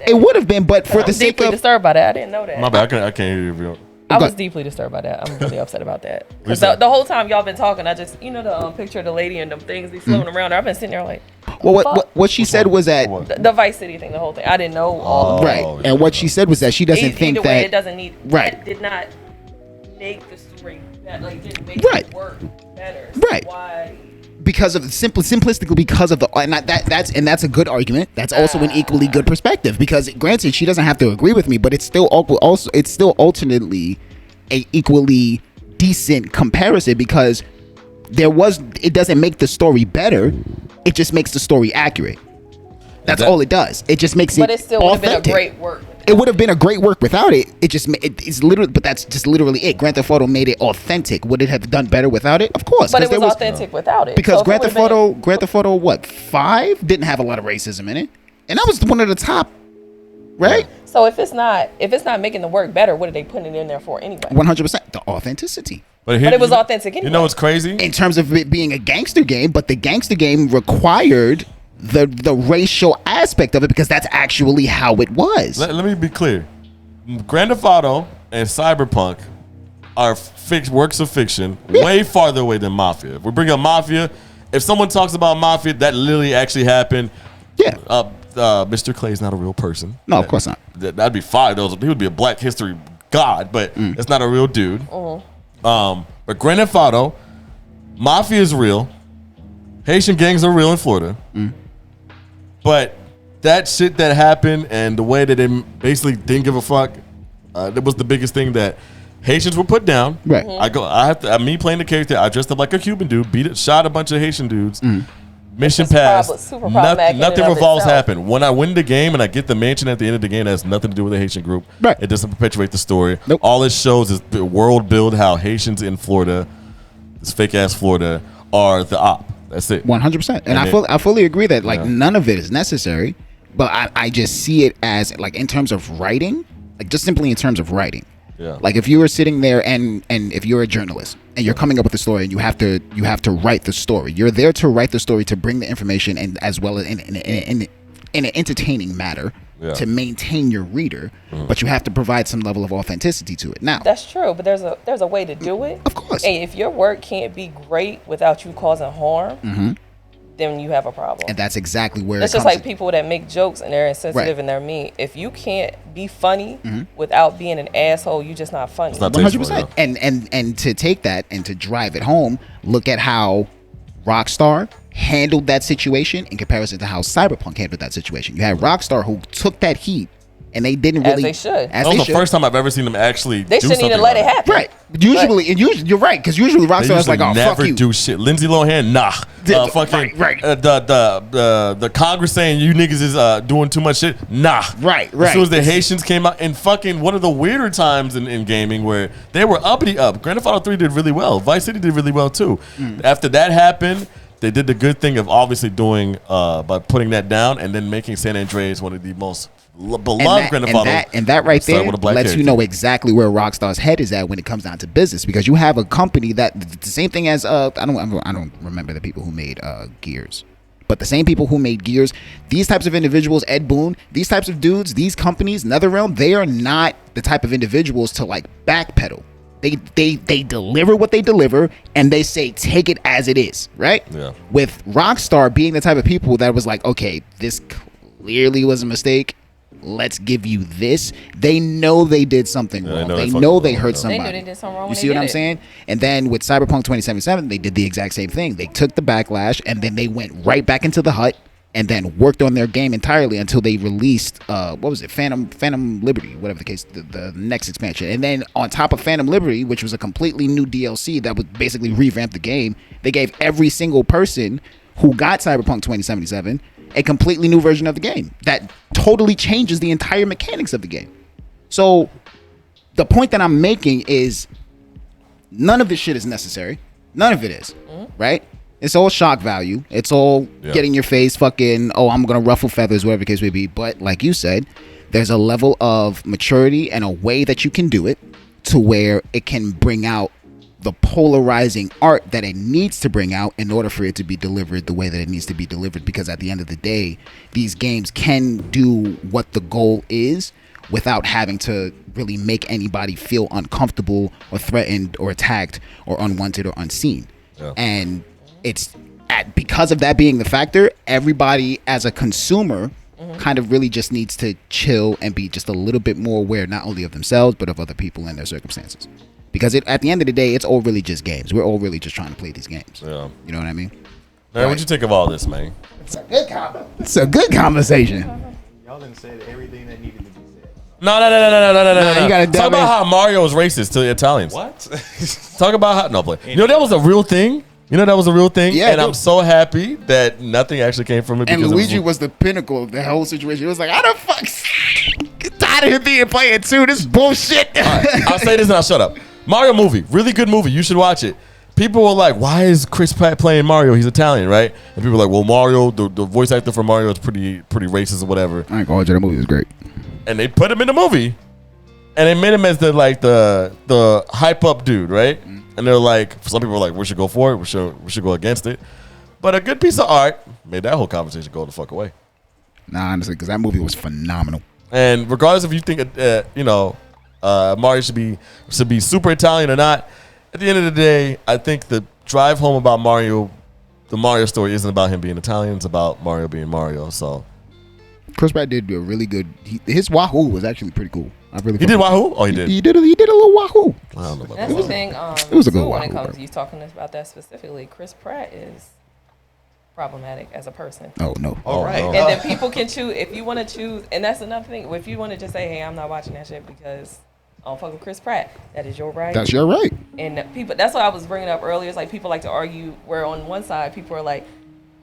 It would have been, but for the sake deeply of. disturbed by that. I didn't know that. My bad, I can't hear you. I was deeply disturbed by that. I'm really upset about that. Because the whole time y'all been talking, I just, the picture of the lady and them things be floating around. I've been sitting there like, Well, what she said was that the Vice City thing, the whole thing. I didn't know all of right, yeah. and what she said was that she doesn't think either way, that it doesn't need. right. That did not make the story that didn't make Right. it work better. So Right. Why? because of simplistically because of the and that's a good argument. That's also an equally good perspective because granted she doesn't have to agree with me, but it's still alternately a equally decent comparison because it doesn't make the story better, it just makes the story accurate. That's all it does. It just makes it But it still would have been a authentic. great work. It would have been a great work without it. It's literally, but that's just literally it. Grand Theft Auto made it authentic. Would it have done better without it? Of course. But it was authentic without it. Because So Grand Theft Auto, what, 5 didn't have a lot of racism in it, and that was one of the top, right? So if it's not making the work better, what are they putting it in there for anyway? 100%, the authenticity. But it was authentic anyway. You know what's crazy? In terms of it being a gangster game, but the gangster game required the racial aspect of it because that's actually how it was. Let me be clear. Grand Theft Auto and Cyberpunk are works of fiction way farther away than Mafia. If we bring up Mafia, if someone talks about Mafia, that literally actually happened. Yeah. Mr. Clay's not a real person. No, of course not. That'd be fine. He would be a Black History god, but that's not a real dude. But Grand Theft Auto, Mafia is real. Haitian gangs are real in Florida. But that shit that happened and the way that they basically didn't give a fuck, that was the biggest thing that Haitians were put down. Right. Me playing the character, I dressed up like a Cuban dude, shot a bunch of Haitian dudes. Mission passed. Super problematic Nothing in and of revolves itself. happen. When I win the game and I get the mansion at the end of the game, that has nothing to do with the Haitian group. Right. It doesn't perpetuate the story. Nope. All it shows is the world build how Haitians in Florida, this fake ass Florida, are the op. That's it. 100%. And I fully agree that none of it is necessary, but I just see it as in terms of writing, just simply in terms of writing. Yeah. Like if you were sitting there and if you're a journalist and you're coming up with a story and you have to write the story. You're there to write the story to bring the information and as well as in an entertaining manner to maintain your reader, but you have to provide some level of authenticity to it. Now, That's true, but there's a way to do it. Of course. And if your work can't be great without you causing harm, then you have a problem. and that's exactly where It's it just comes like people that make jokes and they're insensitive Right. and they're mean. If you can't be funny without being an asshole, you're just not funny. It's not 100%. And to take that and to drive it home, look at how Rockstar handled that situation in comparison to how Cyberpunk handled that situation. You had Rockstar who took that heat and they didn't As really. they should. That was the first time I've ever seen them actually. They do shouldn't even something let it like happen. Right. Usually, you're right, because usually They Rockstar is like, usually oh, never fuck you. do shit. Lindsay Lohan, nah. Fucking right. The Congress saying you niggas is doing too much shit, nah. Right. As soon as the Haitians came out, and fucking one of the weirder times in gaming where they were uppity up. Grand Theft Auto 3 did really well. Vice City did really well too. After that happened, they did the good thing of obviously doing by putting that down and then making San Andreas one of the most beloved Grand Theft Auto. And that right there with a black lets you character. know exactly where Rockstar's head is at when it comes down to business, because you have a company that the same thing as I don't remember the people who made Gears, but the same people who made Gears, these types of individuals, Ed Boon, these types of dudes, these companies, NetherRealm, they are not the type of individuals to like backpedal. They deliver what they deliver, and they say take it as it is, right? Yeah. With Rockstar being the type of people that was like, okay, this clearly was a mistake. Let's give you this. They know they did something wrong. They know they hurt somebody. They knew they did something wrong. You see what I'm saying? And then with Cyberpunk 2077, they did the exact same thing. They took the backlash and then they went right back into the hut and then worked on their game entirely until they released what was it, Phantom Liberty, whatever the case, the next expansion. And then on top of Phantom Liberty, which was a completely new DLC that would basically revamp the game, they gave every single person who got Cyberpunk 2077 a completely new version of the game that totally changes the entire mechanics of the game. So the point that I'm making is none of this shit is necessary. None of it is, right? It's all shock value. It's all getting your face fucking, oh, I'm going to ruffle feathers, whatever the case may be. But like you said, there's a level of maturity and a way that you can do it to where it can bring out the polarizing art that it needs to bring out in order for it to be delivered the way that it needs to be delivered. Because at the end of the day, these games can do what the goal is without having to really make anybody feel uncomfortable or threatened or attacked or unwanted or unseen. And it's because of that being the factor, everybody as a consumer kind of really just needs to chill and be just a little bit more aware, not only of themselves, but of other people and their circumstances. Because at the end of the day, it's all really just games. We're all really just trying to play these games. Yeah. You know what I mean? Man, what'd you think of all this, man? It's a good It's a good conversation. Y'all didn't say everything that needed to be said. No. You gotta Talk about how Mario is racist to the Italians. What? Talk about how no play. You know that was a real thing. Yeah, and I'm so happy that nothing actually came from it. And Luigi was the pinnacle of the whole situation. It was like, I don't get tired of him being playing too. This is bullshit. Right, I'll say this and I'll shut up. Mario movie, really good movie. You should watch it. People were like, why is Chris Pratt playing Mario? He's Italian, right? And people were like, well, Mario, the voice actor for Mario is pretty racist or whatever. I ain't gonna hold you, that movie was great. And they put him in the movie, and they made him as the hype up dude, right? And they're like, some people were like, we should go for it. We should go against it. But a good piece of art made that whole conversation go the fuck away. Nah, honestly, because that movie was phenomenal. And regardless if you think Mario should be super Italian or not, at the end of the day, I think the drive home about Mario, the Mario story isn't about him being Italian. It's about Mario being Mario. So Chris Pratt did do a really good. His Wahoo was actually pretty cool. He did Wahoo? Oh, he did. He did a little Wahoo. I don't know about That's that. the thing. It was a good when it Wahoo, comes bro. to you talking about that specifically, Chris Pratt is problematic as a person. Oh no. All right. no. And then people can choose if you want to choose, and that's another thing. If you want to just say, "Hey, I'm not watching that shit because I don't fuck with Chris Pratt," that is your right. That's your right. And people, that's what I was bringing up earlier. It's like people like to argue where on one side people are like,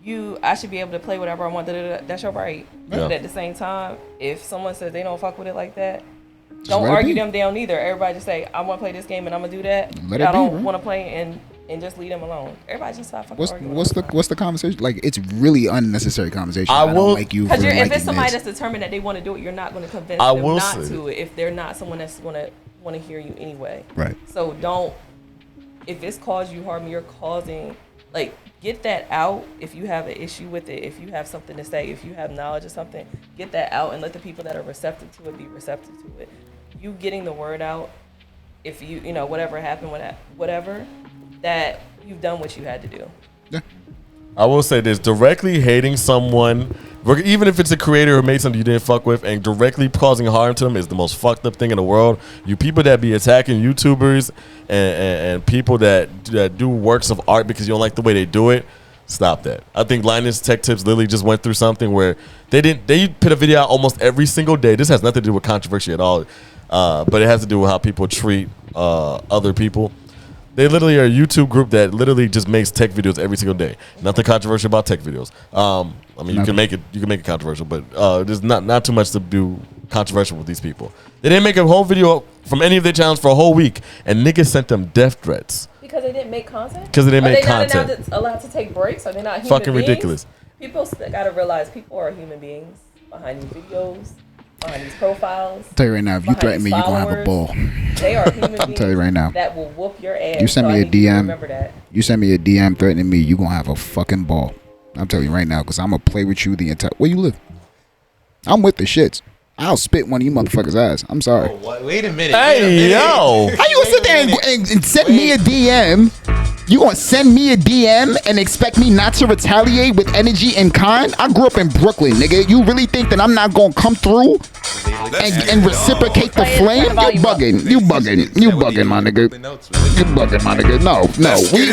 I should be able to play whatever I want. That's your right. Yeah. But at the same time, if someone says they don't fuck with it like that, Just don't let it argue be. them down either. Everybody just say, I want to play this game and I'm gonna do that. Let it I be, don't bro. want to play and just leave them alone. Everybody just stop fucking arguing. What's the conversation? Like, it's really unnecessary conversation. I don't will- like you for Because if liking it's somebody this. that's determined that they want to do it, you're not going to convince I them will not say- to if they're not someone that's going to want to hear you anyway. Right. So don't, if it's caused you harm, you're causing, like, get that out if you have an issue with it, if you have something to say, if you have knowledge of something, get that out and let the people that are receptive to it be receptive to it. You getting the word out, if you know, whatever happened, whatever, that you've done what you had to do. Yeah. I will say this: directly hating someone, even if it's a creator who made something you didn't fuck with, and directly causing harm to them is the most fucked up thing in the world. You people that be attacking YouTubers and people that do works of art because you don't like the way they do it, Stop that. I think Linus Tech Tips literally just went through something where they put a video out almost every single day. This has nothing to do with controversy at all, but it has to do with how people treat other people. They literally are a YouTube group that literally just makes tech videos every single day. Nothing controversial about tech videos. I mean, you can make it controversial, but there's not too much to do controversial with these people. They didn't make a whole video from any of their channels for a whole week, and niggas sent them death threats. Because they didn't make content? Because they didn't make content. Are they not allowed to take breaks? Are they not human Fucking beings? ridiculous. People got to realize people are human beings behind these videos, behind these profiles. I'll tell you right now, if you threaten me, you're going to have a ball. They are human beings. I'll tell you right now. That will whoop your ass. You send me a DM. Remember that. You send me a DM threatening me, you're going to have a fucking ball. I'm telling you right now, because I'm going to play with you the entire... Where you live? I'm with the shits. I'll spit one of you motherfuckers' ass. I'm sorry. Oh, wait a minute. Hey, yo. How you gonna sit there and send me a DM? You gonna send me a DM and expect me not to retaliate with energy and kind? I grew up in Brooklyn, nigga. You really think that I'm not gonna come through and reciprocate the flame? You bugging. You bugging, my nigga. You bugging, my nigga. No.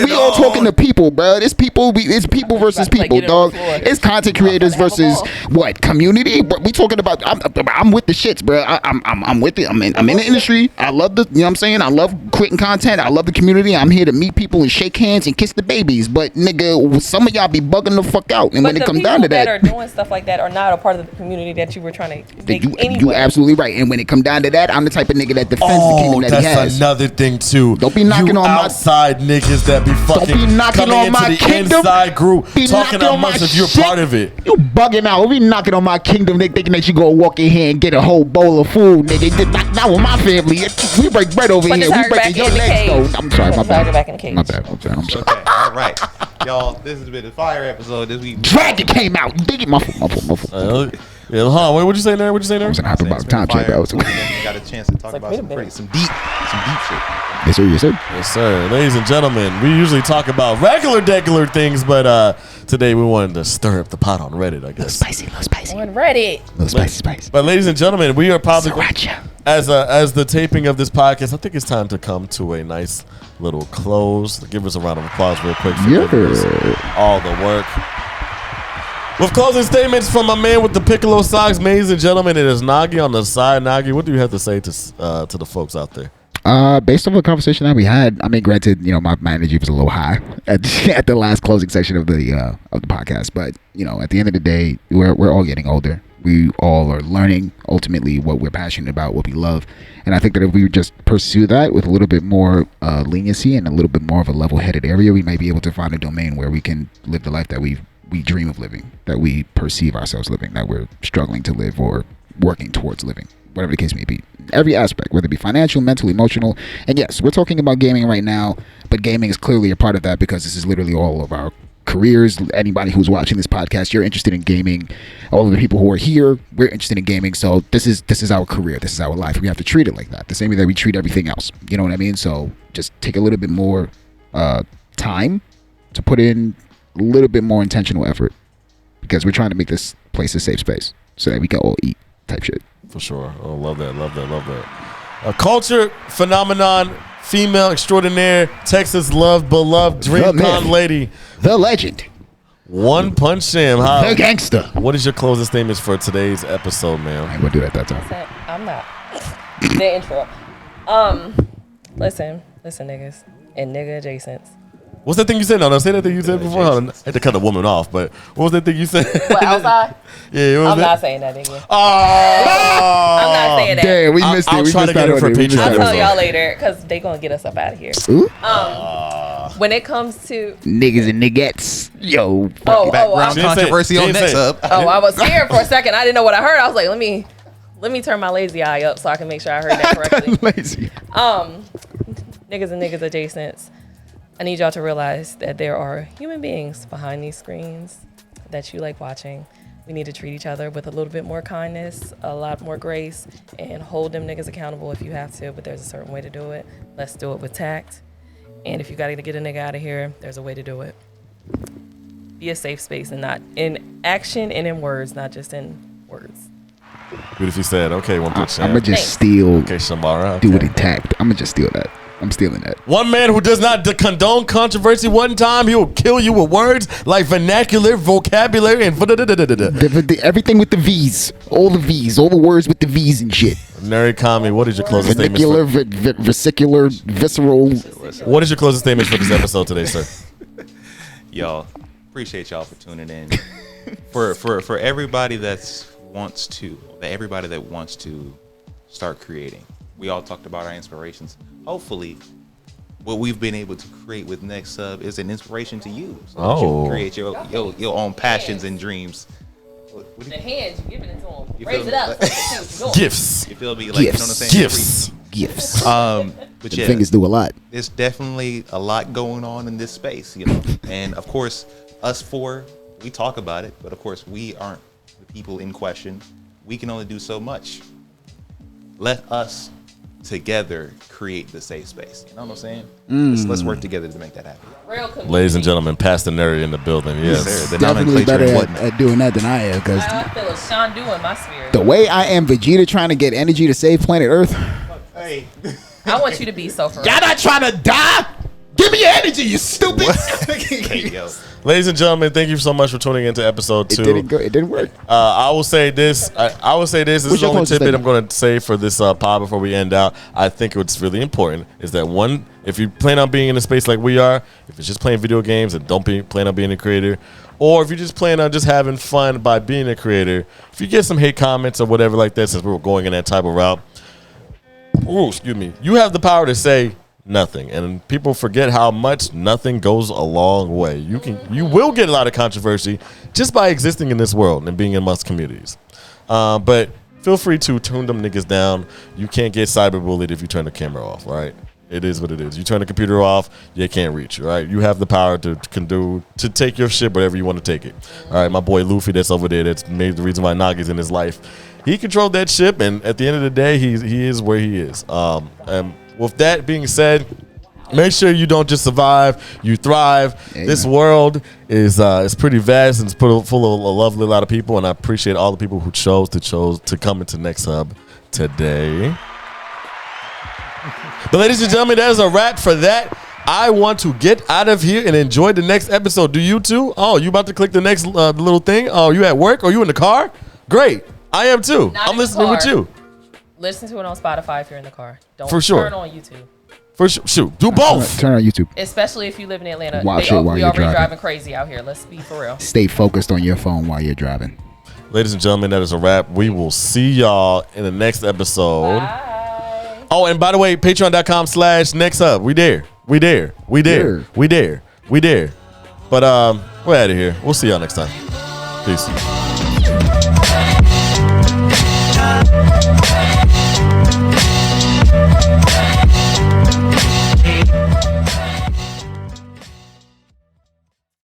We all talking to people, bro. It's people versus people, dog. It's content creators versus what? Community? But we talking about. I'm with the shits, bro. I'm with it. I'm in the industry. I love the. You know what I'm saying? I love creating content. I love the community. I'm here to meet people and shake hands and kiss the babies. But nigga, some of y'all be bugging the fuck out. And when it comes down to that, are doing stuff like that are not a part of the community that you were trying to make anyway. You absolutely right. And when it come down to that, I'm the type of nigga that defends the kingdom that he has. That's another thing too. Don't be knocking on my outside niggas that be fucking don't be knocking coming on into my the kingdom. Inside group Be talking knocking on amongst my if you're shit. part of it. You bugging out. We knocking on my kingdom. They thinking that you gonna walk in here and get a whole bowl of food, nigga. Not with my family. We break bread over here. We breaking your legs though. I'm sorry. My bad. My bad. I'm sorry. Okay, all right. Y'all, this has been a fire episode this week. Dragon came out. Dig it. My fault. Yeah, what you say there? I was gonna hype about time check. That was We got a chance to talk about some deep shit. Yes, sir. Yes, sir. Ladies and gentlemen, we usually talk about regular things, but today we wanted to stir up the pot on Reddit, I guess. Little spicy. On Reddit. Little spicy. But ladies and gentlemen, we are probably Sriracha. as the taping of this podcast, I think it's time to come to a nice little close. Give us a round of applause real quick for giving us all the work. With closing statements from my man with the piccolo socks, ladies and gentlemen, it is Nogi on the side. Nogi, what do you have to say to the folks out there? Based on the conversation that we had, I mean, granted, you know, my energy was a little high at the last closing section of the podcast, but you know, at the end of the day, we're all getting older. We all are learning ultimately what we're passionate about, what we love, and I think that if we just pursue that with a little bit more leniency and a little bit more of a level-headed area, we might be able to find a domain where we can live the life that we dream of living, that we perceive ourselves living, that we're struggling to live or working towards living, whatever the case may be. Every aspect, whether it be financial, mental, emotional. And yes, we're talking about gaming right now, but gaming is clearly a part of that because this is literally all of our careers. Anybody who's watching this podcast, you're interested in gaming. All of the people who are here, we're interested in gaming. So this is our career. This is our life. We have to treat it like that, the same way that we treat everything else. You know what I mean? So just take a little bit more time to put in a little bit more intentional effort, because we're trying to make this place a safe space so that we can all eat type shit. For sure. Oh, love that. A culture phenomenon, female extraordinaire, Texas love, beloved, DreamCon lady, the legend, One Punch Sam. the gangster. What is your closing statements for today's episode, man? I ain't gonna do that time. I'm not. The intro. Listen, niggas and nigga adjacents. What's that thing you said? No, say that thing you said before. I had to cut the woman off, but what was that thing you said? What, outside? Yeah, what was I'm that? not saying that again. Oh, I'm not saying that. Damn, we missed it. I'll We try missed to get out it for on it. We missed Patreon. out I'll on tell it. y'all later because they gonna get us up out of here. Ooh. When it comes to Niggas and niggettes. Yo. Background controversy on Nexhub. I was scared for a second. I didn't know what I heard. I was like, let me turn my lazy eye up so I can make sure I heard that correctly. Lazy. Niggas and niggas adjacents. I need y'all to realize that there are human beings behind these screens that you like watching. We need to treat each other with a little bit more kindness, a lot more grace, and hold them niggas accountable if you have to, but there's a certain way to do it. Let's do it with tact. And if you got to get a nigga out of here, there's a way to do it. Be a safe space, and not in action and in words, not just in words. Beautifully said. Okay, One Punch Sam. I'm gonna just steal. Okay, Shamara. Do it intact. I'm gonna just steal that. I'm stealing that. One man who does not condone controversy one time, he will kill you with words like vernacular, vocabulary, and Everything with the V's. All the V's. All the words with the V's and shit. Nary Kami, what is your closing statement? Vesicular, visceral. What is your closing statement for this episode today, sir? Y'all, appreciate y'all for tuning in. for everybody that wants to start creating. We all talked about our inspirations. Hopefully, what we've been able to create with Nexhub is an inspiration to you. So that you can create your own passions and dreams. The hands, you're giving it to them. Raise it up. Gifts. You feel me? Like, Gifts. you know what I'm saying? Gifts. But The yeah, fingers do a lot. there's definitely a lot going on in this space, you know. And of course, us four, we talk about it, but of course, we aren't the people in question. We can only do so much. Let us together create the safe space. You know what I'm saying? Let's work together to make that happen. Real community. Ladies and gentlemen, Pastor Neri in the building. Yes. Sir, the Definitely nomenclature better and whatnot. at doing that than I am, because I feel a Sean in my spirit. the way I am Vegeta trying to get energy to save planet Earth. Hey. I want you to be so for real. Y'all not trying to die? Give me your energy, you stupid. Hey, yo. Ladies and gentlemen, thank you so much for tuning into episode 2. It didn't work. I will say this. I will say this. This is the your only closing tidbit I'm statement? going to say for this pod before we end out. I think what's really important is that one, if you plan on being in a space like we are, if it's just playing video games and plan on being a creator, or if you just plan on just having fun by being a creator, if you get some hate comments or whatever like that, since we were going in that type of route, you have the power to say nothing, and people forget how much nothing goes a long way. You will get a lot of controversy just by existing in this world and being in amongst communities. But feel free to tune them niggas down. You can't get cyberbullied if you turn the camera off, right? It is what it is. You turn the computer off, you can't reach, right? You have the power to take your shit wherever you want to take it. All right, my boy Luffy that's over there, that's made the reason why Nogi's in his life. He controlled that ship, and at the end of the day, he is where he is. And with that being said, make sure you don't just survive, you thrive. Amen. This world is pretty vast and it's full of a lovely lot of people, and I appreciate all the people who chose to come into Nexhub today. But ladies and gentlemen, that is a wrap for that. I want to get out of here and enjoy the next episode. Do you too? Oh, you about to click the next little thing? Oh, you at work? Or you in the car? Great. I am too. Not I'm in the listening with car. you. Listen to it on Spotify if you're in the car. Don't For sure. turn on YouTube. For sure. Shoot. Do both. Turn on YouTube. Especially if you live in Atlanta. Watch it while we you're already driving. driving crazy out here. Let's be for real. Stay focused on your phone while you're driving. Ladies and gentlemen, that is a wrap. We will see y'all in the next episode. Bye. Oh, and by the way, patreon.com/Nexhub. We there. But we're out of here. We'll see y'all next time. Peace.